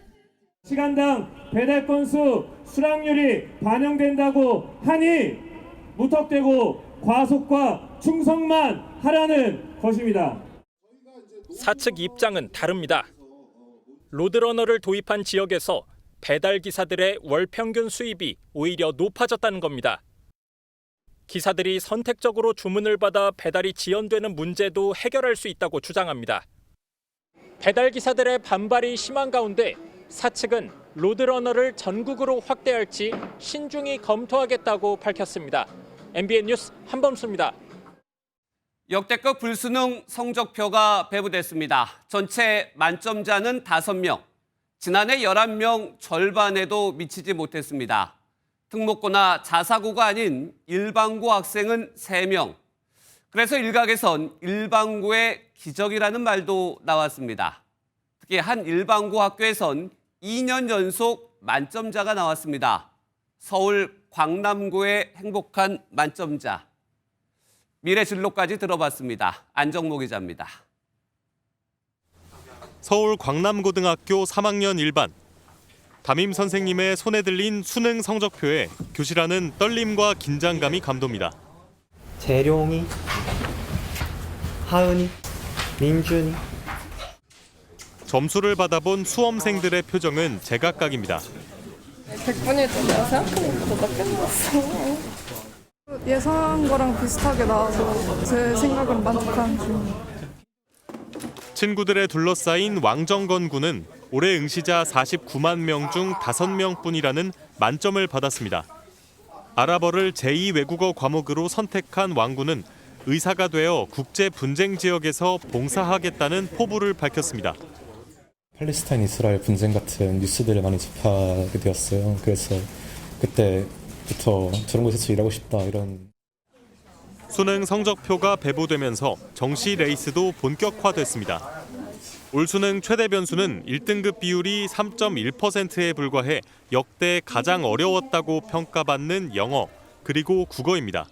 시간당 배달 건수, 수락률이 반영된다고 하니 무턱대고 과속과 충성만 하라는 것입니다. 사측 입장은 다릅니다. 로드러너를 도입한 지역에서 배달기사들의 월 평균 수입이 오히려 높아졌다는 겁니다. 기사들이 선택적으로 주문을 받아 배달이 지연되는 문제도 해결할 수 있다고 주장합니다. 배달기사들의 반발이 심한 가운데 사측은 로드러너를 전국으로 확대할지 신중히 검토하겠다고 밝혔습니다. MBN 뉴스 한범수입니다. 역대급 불수능 성적표가 배부됐습니다. 전체 만점자는 5명, 지난해 11명 절반에도 미치지 못했습니다. 특목고나 자사고가 아닌 일반고 학생은 3명. 그래서 일각에선 일반고의 기적이라는 말도 나왔습니다. 특히 한 일반고 학교에선 2년 연속 만점자가 나왔습니다. 서울 광남고의 행복한 만점자. 미래 진로까지 들어봤습니다. 안정모 기자입니다. 서울 광남고등학교 3학년 1반. 담임 선생님의 손에 들린 수능 성적표에 교실 안은 떨림과 긴장감이 감돕니다. 재룡이, 하은이, 민준이. 점수를 받아본 수험생들의 표정은 제각각입니다. 100분일 때 내가 생각한 것보다 낮게 나왔어. 예상한 거랑 비슷하게 나와서 제 생각은 만족한 중입니다. 친구들에 둘러싸인 왕정건 군은 올해 응시자 49만 명 중 5명뿐이라는 만점을 받았습니다. 아랍어를 제2 외국어 과목으로 선택한 왕군은 의사가 되어 국제 분쟁 지역에서 봉사하겠다는 포부를 밝혔습니다. 팔레스타인 이스라엘 분쟁 같은 뉴스들을 많이 접하게 되었어요. 그래서 그때부터 저런 곳에서 일하고 싶다 이런. 수능 성적표가 배부되면서 정시 레이스도 본격화됐습니다. 올 수능 최대 변수는 1등급 비율이 3.1%에 불과해 역대 가장 어려웠다고 평가받는 영어, 그리고 국어입니다.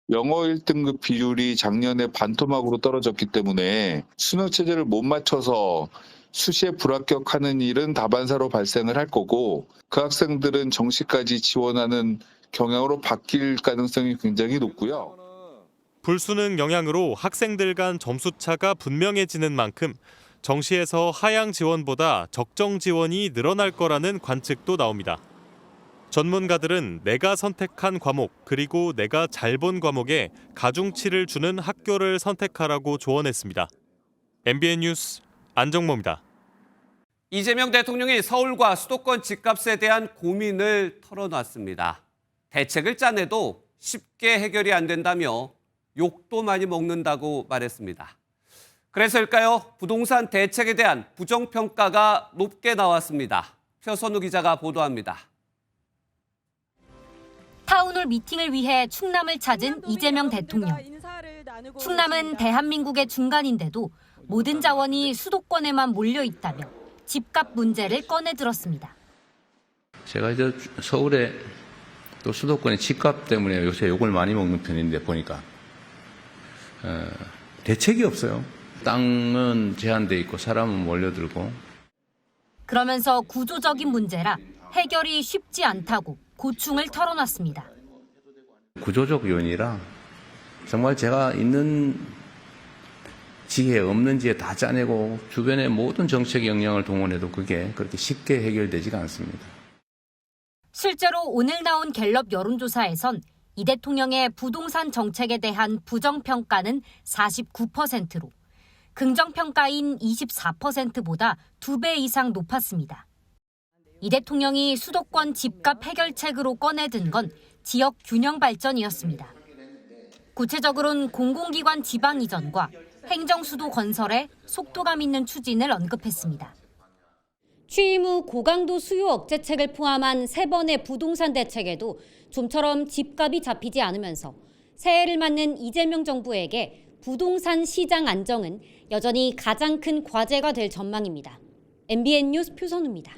영어 1등급 비율이 작년에 반토막으로 떨어졌기 때문에 수능 체제를 못 맞춰서 수시에 불합격하는 일은 다반사로 발생을 할 거고 그 학생들은 정시까지 지원하는 경향으로 바뀔 가능성이 굉장히 높고요. 불수능 영향으로 학생들 간 점수차가 분명해지는 만큼 정시에서 하향 지원보다 적정 지원이 늘어날 거라는 관측도 나옵니다. 전문가들은 내가 선택한 과목 그리고 내가 잘 본 과목에 가중치를 주는 학교를 선택하라고 조언했습니다. MBN 뉴스 안정모입니다. 이재명 대통령이 서울과 수도권 집값에 대한 고민을 털어놨습니다. 대책을 짜내도 쉽게 해결이 안 된다며 욕도 많이 먹는다고 말했습니다. 그래서일까요? 부동산 대책에 대한 부정평가가 높게 나왔습니다. 표선우 기자가 보도합니다. 타운홀 미팅을 위해 충남을 찾은 이재명 대통령. 충남은 대한민국의 중간인데도 모든 자원이 수도권에만 몰려 있다며 집값 문제를 꺼내 들었습니다. 제가 이제 서울에 또 수도권의 집값 때문에 요새 욕을 많이 먹는 편인데 보니까 대책이 없어요. 땅은 제한돼 있고 사람은 몰려들고. 그러면서 구조적인 문제라 해결이 쉽지 않다고 고충을 털어놨습니다. 구조적 요인이라 정말 제가 있는 지혜 없는 지혜 다 짜내고 주변의 모든 정책 역량을 동원해도 그게 그렇게 쉽게 해결되지가 않습니다. 실제로 오늘 나온 갤럽 여론조사에선 이 대통령의 부동산 정책에 대한 부정평가는 49%로 긍정평가인 24%보다 2배 이상 높았습니다. 이 대통령이 수도권 집값 해결책으로 꺼내든 건 지역 균형 발전이었습니다. 구체적으로는 공공기관 지방 이전과 행정수도 건설에 속도감 있는 추진을 언급했습니다. 취임 후 고강도 수요 억제책을 포함한 3번의 부동산 대책에도 좀처럼 집값이 잡히지 않으면서 새해를 맞는 이재명 정부에게 부동산 시장 안정은 여전히 가장 큰 과제가 될 전망입니다. MBN 뉴스 표선우입니다.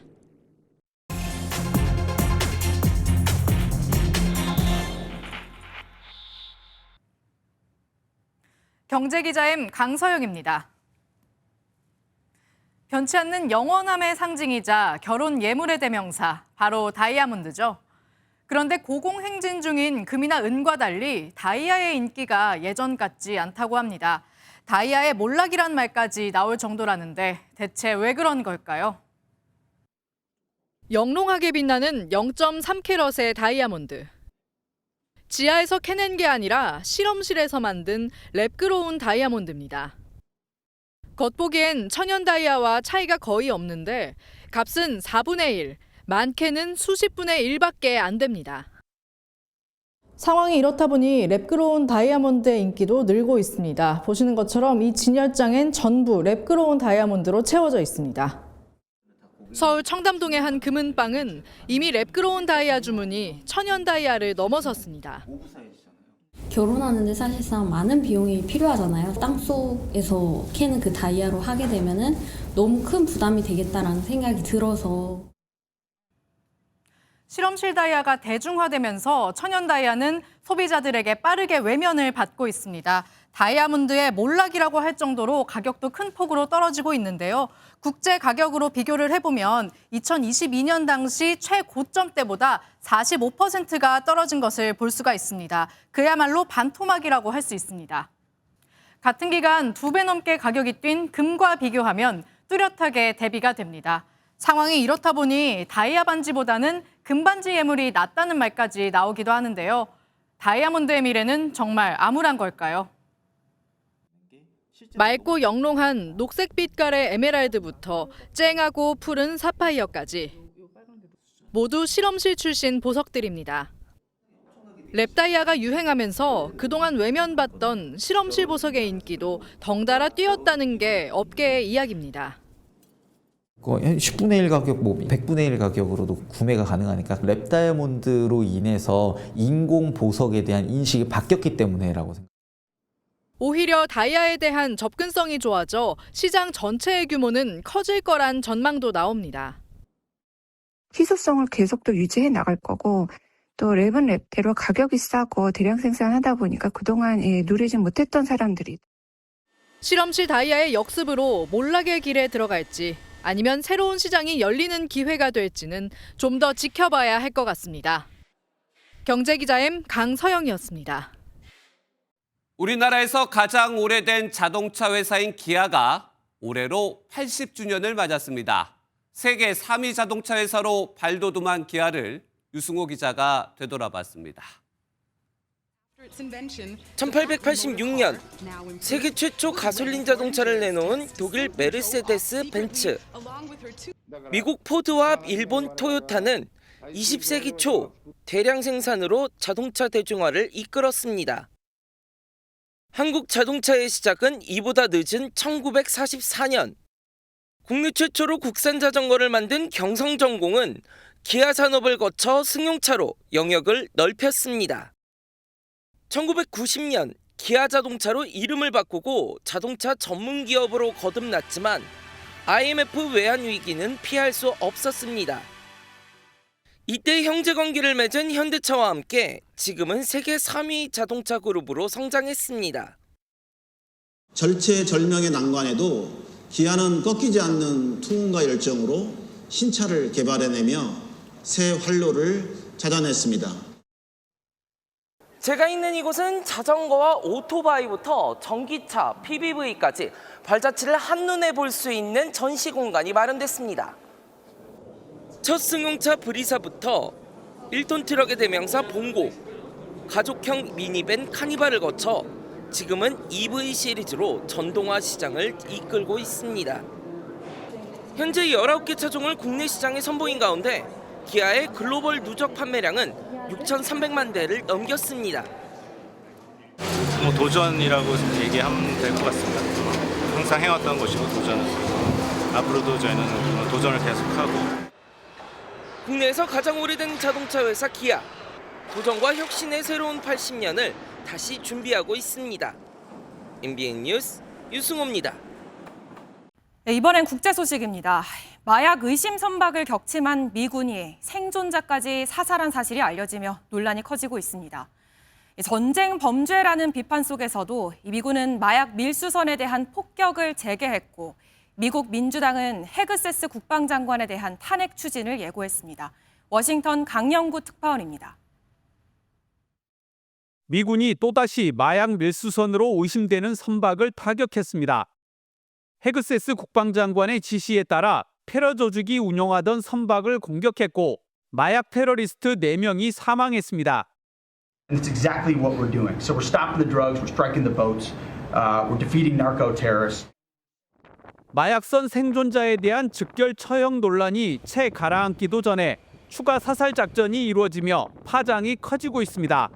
경제기자임 강서영입니다. 변치 않는 영원함의 상징이자 결혼 예물의 대명사, 바로 다이아몬드죠. 그런데 고공행진 중인 금이나 은과 달리 다이아의 인기가 예전 같지 않다고 합니다. 다이아의 몰락이란 말까지 나올 정도라는데 대체 왜 그런 걸까요? 영롱하게 빛나는 0.3캐럿의 다이아몬드. 지하에서 캐낸 게 아니라 실험실에서 만든 랩그로운 다이아몬드입니다. 겉보기엔 천연 다이아와 차이가 거의 없는데 값은 4분의 1, 많게는 수십 분의 1밖에 안 됩니다. 상황이 이렇다 보니 랩그로운 다이아몬드의 인기도 늘고 있습니다. 보시는 것처럼 이 진열장엔 전부 랩그로운 다이아몬드로 채워져 있습니다. 서울 청담동의 한 금은방은 이미 랩그로운 다이아 주문이 천연 다이아를 넘어섰습니다. 결혼하는데 사실상 많은 비용이 필요하잖아요. 땅속에서 캐는 그 다이아로 하게 되면은 너무 큰 부담이 되겠다라는 생각이 들어서. 실험실 다이아가 대중화되면서 천연 다이아는 소비자들에게 빠르게 외면을 받고 있습니다. 다이아몬드의 몰락이라고 할 정도로 가격도 큰 폭으로 떨어지고 있는데요. 국제 가격으로 비교를 해보면 2022년 당시 최고점 때보다 45%가 떨어진 것을 볼 수가 있습니다. 그야말로 반토막이라고 할 수 있습니다. 같은 기간 2배 넘게 가격이 뛴 금과 비교하면 뚜렷하게 대비가 됩니다. 상황이 이렇다 보니 다이아 반지보다는 금반지 예물이 낫다는 말까지 나오기도 하는데요. 다이아몬드의 미래는 정말 암울한 걸까요? 맑고 영롱한 녹색 빛깔의 에메랄드부터 쨍하고 푸른 사파이어까지 모두 실험실 출신 보석들입니다. 랩다이아가 유행하면서 그동안 외면받던 실험실 보석의 인기도 덩달아 뛰었다는 게 업계의 이야기입니다. 10분의 1 가격, 100분의 1 가격으로도 구매가 가능하니까 랩 다이아몬드로 인해서 인공 보석에 대한 인식이 바뀌었기 때문에라고 생각합니다. 오히려 다이아에 대한 접근성이 좋아져 시장 전체의 규모는 커질 거란 전망도 나옵니다. 희소성을 계속 또 유지해 나갈 거고 또 랩은 랩대로 가격이 싸고 대량 생산하다 보니까 그동안 누리지 못했던 사람들이 실험실 다이아의 역습으로 몰락의 길에 들어갈지 아니면 새로운 시장이 열리는 기회가 될지는 좀 더 지켜봐야 할 것 같습니다. 경제기자임 강서영이었습니다. 우리나라에서 가장 오래된 자동차 회사인 기아가 올해로 80주년을 맞았습니다. 세계 3위 자동차 회사로 발돋움한 기아를 유승호 기자가 되돌아봤습니다. 1886년 세계 최초 가솔린 자동차를 내놓은 독일 메르세데스 벤츠, 미국 포드와 일본 토요타는 20세기 초 대량 생산으로 자동차 대중화를 이끌었습니다. 한국 자동차의 시작은 이보다 늦은 1944년. 국내 최초로 국산 자전거를 만든 경성전공은 기아 산업을 거쳐 승용차로 영역을 넓혔습니다. 1990년 기아 자동차로 이름을 바꾸고 자동차 전문 기업으로 거듭났지만 IMF 외환 위기는 피할 수 없었습니다. 이때 형제 관계를 맺은 현대차와 함께 지금은 세계 3위 자동차 그룹으로 성장했습니다. 절체절명의 난관에도 기아는 꺾이지 않는 투혼과 열정으로 신차를 개발해내며 새 활로를 찾아냈습니다. 제가 있는 이곳은 자전거와 오토바이부터 전기차, PBV까지 발자취를 한눈에 볼 수 있는 전시 공간이 마련됐습니다. 첫 승용차 브리사부터 1톤 트럭의 대명사 봉고, 가족형 미니밴 카니발을 거쳐 지금은 EV 시리즈로 전동화 시장을 이끌고 있습니다. 현재 19개 차종을 국내 시장에 선보인 가운데 기아의 글로벌 누적 판매량은 6,300만 대를 넘겼습니다. 도전이라고 얘기하면 될 것 같습니다. 항상 해왔던 것이고 도전은 앞으로도 저희는 도전을 계속하고. 국내에서 가장 오래된 자동차 회사 기아. 도전과 혁신의 새로운 80년을 다시 준비하고 있습니다. MBN 뉴스 유승호입니다. 네, 이번엔 국제 소식입니다. 마약 의심 선박을 격침한 미군이 생존자까지 사살한 사실이 알려지며 논란이 커지고 있습니다. 전쟁 범죄라는 비판 속에서도 이 미군은 마약 밀수선에 대한 폭격을 재개했고 미국 민주당은 헤그세스 국방장관에 대한 탄핵 추진을 예고했습니다. 워싱턴 강영구 특파원입니다. 미군이 또다시 마약 밀수선으로 의심되는 선박을 타격했습니다. 헤그세스 국방장관의 지시에 따라 테러 조직이 운영하던 선박을 공격했고 마약 테러리스트 4명이 사망했습니다. It's exactly what we're doing. So we're stopping the drugs, we're striking the boats, we're defeating narco terrorists. 마약선 생존자에 대한 즉결 처형 논란이 채 가라앉기도 전에 추가 사살 작전이 이루어지며 파장이 커지고 있습니다.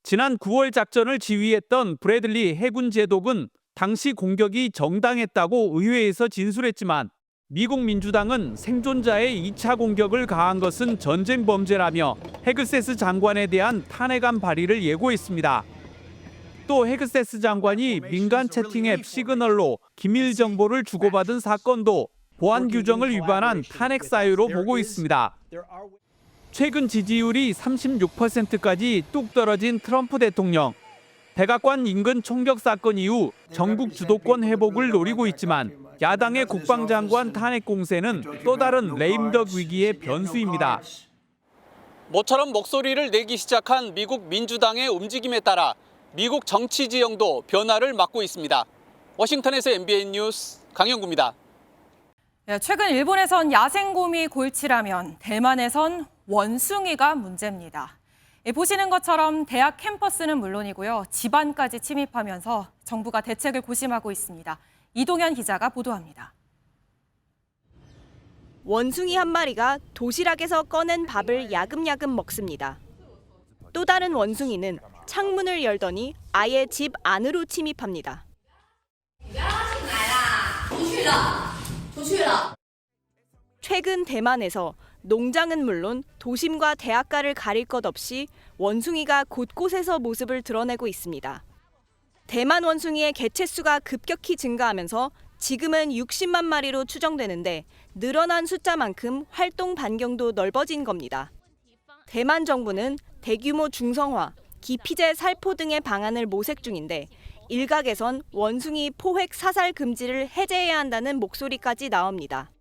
지난 9월 작전을 지휘했던 브래들리 해군 제독은 당시 공격이 정당했다고 의회에서 진술했지만 미국 민주당은 생존자의 2차 공격을 가한 것은 전쟁 범죄라며 헤그세스 장관에 대한 탄핵안 발의를 예고했습니다. 또 헤그세스 장관이 민간 채팅 앱 시그널로 기밀 정보를 주고받은 사건도 보안 규정을 위반한 탄핵 사유로 보고 있습니다. 최근 지지율이 36%까지 뚝 떨어진 트럼프 대통령. 백악관 인근 총격 사건 이후 전국 주도권 회복을 노리고 있지만 야당의 국방장관 탄핵 공세는 또 다른 레임덕 위기의 변수입니다. 모처럼 목소리를 내기 시작한 미국 민주당의 움직임에 따라 미국 정치 지형도 변화를 맞고 있습니다. 워싱턴에서 MBN 뉴스 강영구입니다. 최근 일본에선 야생곰이 골치라면 대만에선 원숭이가 문제입니다. 보시는 것처럼 대학 캠퍼스는 물론이고요. 집안까지 침입하면서 정부가 대책을 고심하고 있습니다. 이동현 기자가 보도합니다. 원숭이 한 마리가 도시락에서 꺼낸 밥을 야금야금 먹습니다. 또 다른 원숭이는 창문을 열더니 아예 집 안으로 침입합니다. 최근 대만에서 농장은 물론 도심과 대학가를 가릴 것 없이 원숭이가 곳곳에서 모습을 드러내고 있습니다. 대만 원숭이의 개체수가 급격히 증가하면서 지금은 60만 마리로 추정되는데 늘어난 숫자만큼 활동 반경도 넓어진 겁니다. 대만 정부는 대규모 중성화, 기피제 살포 등의 방안을 모색 중인데 일각에선 원숭이 포획 사살 금지를 해제해야 한다는 목소리까지 나옵니다.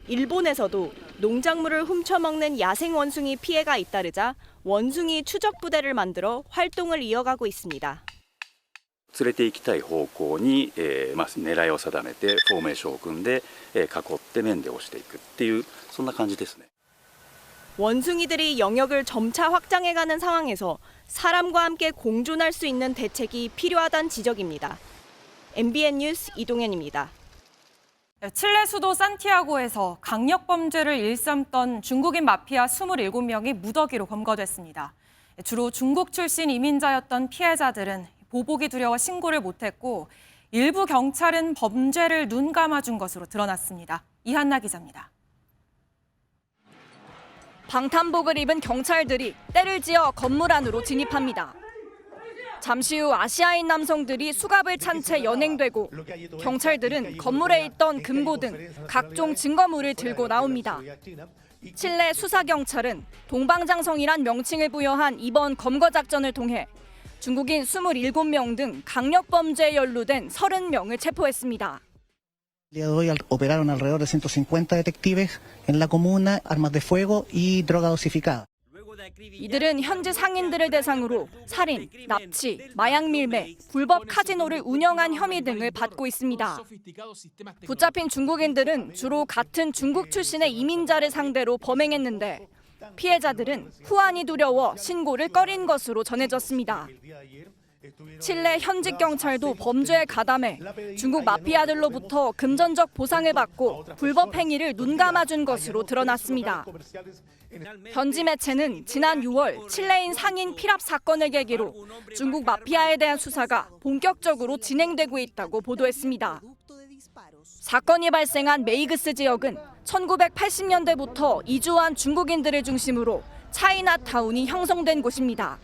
일본에서도 농작물을 훔쳐먹는 야생 원숭이 피해가 잇따르자 원숭이 추적 부대를 만들어 활동을 이어가고 있습니다. 連れて行きたい方向に、狙いを定めてフォーメーションを組んで、囲って面で押していくっていうそんな感じですね. 원숭이들이 영역을 점차 확장해가는 상황에서 사람과 함께 공존할 수 있는 대책이 필요하다는 지적입니다. MBN 뉴스 이동현입니다. 칠레 수도 산티아고에서 강력범죄를 일삼던 중국인 마피아 27명이 무더기로 검거됐습니다. 주로 중국 출신 이민자였던 피해자들은 보복이 두려워 신고를 못했고 일부 경찰은 범죄를 눈 감아준 것으로 드러났습니다. 이한나 기자입니다. 방탄복을 입은 경찰들이 때를 지어 건물 안으로 진입합니다. 잠시 후 아시아인 남성들이 수갑을 찬 채 연행되고 경찰들은 건물에 있던 금고 등 각종 증거물을 들고 나옵니다. 칠레 수사경찰은 동방장성이란 명칭을 부여한 이번 검거 작전을 통해 중국인 27명 등 강력범죄에 연루된 30명을 체포했습니다. El día de hoy operaron alrededor de 150 detectives en la comuna, armas de fuego y droga dosificada. 이들은 현지 상인들을 대상으로 살인, 납치, 마약 밀매, 불법 카지노를 운영한 혐의 등을 받고 있습니다. 붙잡힌 중국인들은 주로 같은 중국 출신의 이민자를 상대로 범행했는데 피해자들은 후환이 두려워 신고를 꺼린 것으로 전해졌습니다. 칠레 현직 경찰도 범죄에 가담해 중국 마피아들로부터 금전적 보상을 받고 불법 행위를 눈감아준 것으로 드러났습니다. 현지 매체는 지난 6월 칠레인 상인 피랍 사건을 계기로 중국 마피아에 대한 수사가 본격적으로 진행되고 있다고 보도했습니다. 사건이 발생한 메이그스 지역은 1980년대부터 이주한 중국인들을 중심으로 차이나타운이 형성된 곳입니다.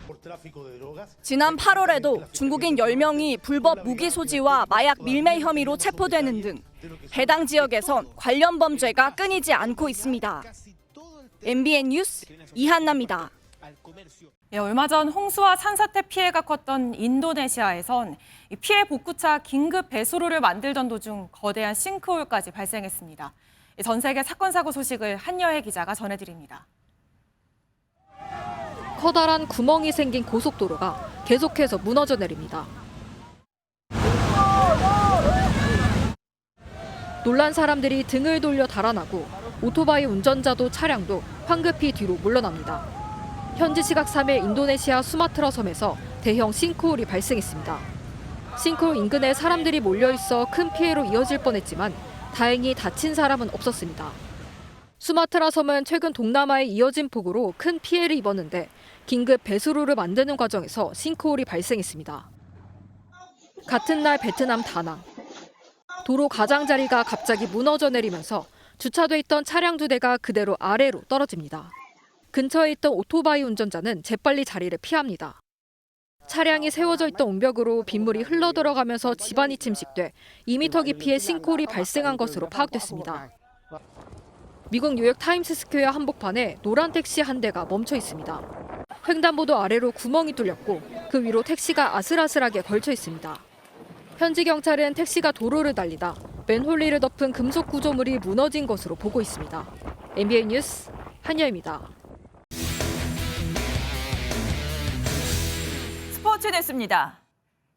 지난 8월에도 중국인 10명이 불법 무기 소지와 마약 밀매 혐의로 체포되는 등 해당 지역에선 관련 범죄가 끊이지 않고 있습니다. MBN 뉴스 이한나입니다. 얼마 전 홍수와 산사태 피해가 컸던 인도네시아에선 피해 복구차 긴급 배수로를 만들던 도중 거대한 싱크홀까지 발생했습니다. 전 세계 사건 사고 소식을 한여혜 기자가 전해드립니다. 커다란 구멍이 생긴 고속도로가 계속해서 무너져 내립니다. 놀란 사람들이 등을 돌려 달아나고 오토바이 운전자도 차량도 황급히 뒤로 물러납니다. 현지 시각 3일 인도네시아 수마트라 섬에서 대형 싱크홀이 발생했습니다. 싱크홀 인근에 사람들이 몰려있어 큰 피해로 이어질 뻔했지만 다행히 다친 사람은 없었습니다. 수마트라 섬은 최근 동남아에 이어진 폭우로 큰 피해를 입었는데 긴급 배수로를 만드는 과정에서 싱크홀이 발생했습니다. 같은 날 베트남 다낭. 도로 가장자리가 갑자기 무너져 내리면서 주차돼 있던 차량 2대가 그대로 아래로 떨어집니다. 근처에 있던 오토바이 운전자는 재빨리 자리를 피합니다. 차량이 세워져 있던 옹벽으로 빗물이 흘러들어가면서 집안이 침식돼 2m 깊이의 싱크홀이 발생한 것으로 파악됐습니다. 미국 뉴욕 타임스 스퀘어 한복판에 노란 택시 한 대가 멈춰 있습니다. 횡단보도 아래로 구멍이 뚫렸고 그 위로 택시가 아슬아슬하게 걸쳐 있습니다. 현지 경찰은 택시가 도로를 달리다 맨홀리를 덮은 금속 구조물이 무너진 것으로 보고 있습니다. MBN 뉴스 한여입니다. 스포츠 뉴스입니다.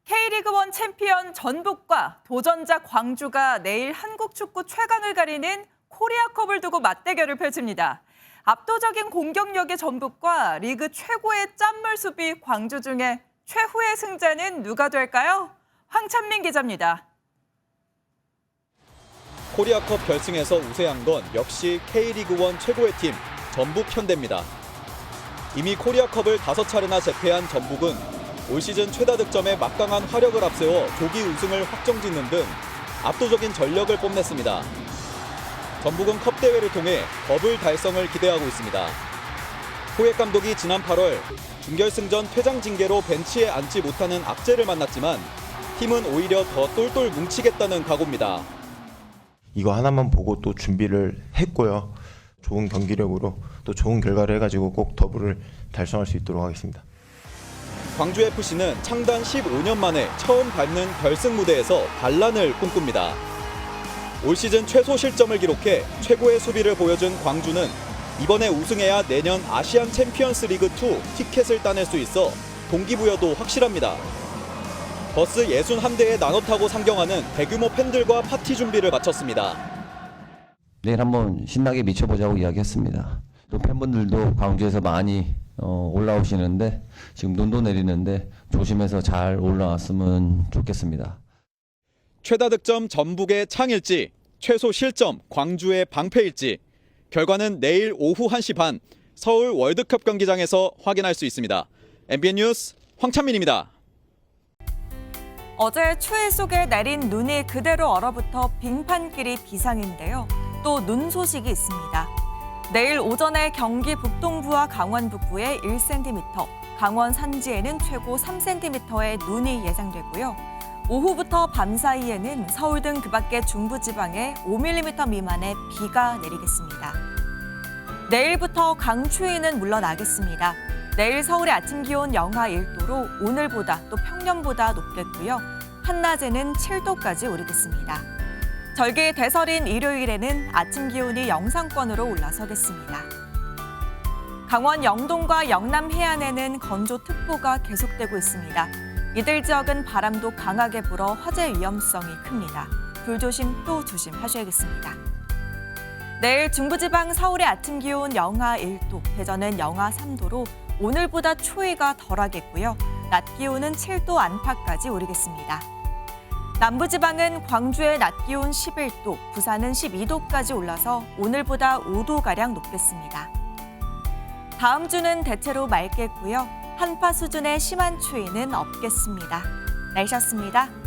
K리그1 챔피언 전북과 도전자 광주가 내일 한국 축구 최강을 가리는 코리아컵을 두고 맞대결을 펼칩니다. 압도적인 공격력의 전북과 리그 최고의 짠물 수비 광주 중에 최후의 승자는 누가 될까요? 황찬민 기자입니다. 코리아컵 결승에서 우세한 건 역시 K리그1 최고의 팀 전북 현대입니다. 이미 코리아컵을 5차례나 제패한 전북은 올 시즌 최다 득점에 막강한 화력을 앞세워 조기 우승을 확정짓는 등 압도적인 전력을 뽐냈습니다. 전북은 컵 대회를 통해 더블 달성을 기대하고 있습니다. 호액 감독이 지난 8월 준결승전 퇴장 징계로 벤치에 앉지 못하는 악재를 만났지만 팀은 오히려 더 똘똘 뭉치겠다는 각오입니다. 이거 하나만 보고 또 준비를 했고요. 좋은 경기력으로 또 좋은 결과를 해가지고 꼭 더블을 달성할 수 있도록 하겠습니다. 광주FC는 창단 15년 만에 처음 밟는 결승 무대에서 반란을 꿈꿉니다. 올 시즌 최소 실점을 기록해 최고의 수비를 보여준 광주는 이번에 우승해야 내년 아시안 챔피언스 리그 2 티켓을 따낼 수 있어 동기부여도 확실합니다. 버스 61대에 나눠 타고 상경하는 대규모 팬들과 파티 준비를 마쳤습니다. 내일 한번 신나게 미쳐보자고 이야기했습니다. 또 팬분들도 광주에서 많이 올라오시는데 지금 눈도 내리는데 조심해서 잘 올라왔으면 좋겠습니다. 최다 득점 전북의 창일지, 최소 실점 광주의 방패일지. 결과는 내일 오후 1시 반 서울 월드컵 경기장에서 확인할 수 있습니다. MBN 뉴스 황찬민입니다. 어제 추위 속에 내린 눈이 그대로 얼어붙어 빙판길이 비상인데요. 또 눈 소식이 있습니다. 내일 오전에 경기 북동부와 강원 북부에 1cm, 강원 산지에는 최고 3cm의 눈이 예상되고요. 오후부터 밤 사이에는 서울 등 그밖의 중부지방에 5mm 미만의 비가 내리겠습니다. 내일부터 강추위는 물러나겠습니다. 내일 서울의 아침 기온 영하 1도로 오늘보다 또 평년보다 높겠고요. 한낮에는 7도까지 오르겠습니다. 절기 대설인 일요일에는 아침 기온이 영상권으로 올라서겠습니다. 강원 영동과 영남 해안에는 건조특보가 계속되고 있습니다. 이들 지역은 바람도 강하게 불어 화재 위험성이 큽니다. 불조심 또 조심하셔야겠습니다. 내일 중부지방 서울의 아침 기온 영하 1도, 대전은 영하 3도로 오늘보다 추위가 덜하겠고요. 낮 기온은 7도 안팎까지 오르겠습니다. 남부지방은 광주의 낮 기온 11도, 부산은 12도까지 올라서 오늘보다 5도가량 높겠습니다. 다음 주는 대체로 맑겠고요. 한파 수준의 심한 추위는 없겠습니다. 날씨였습니다.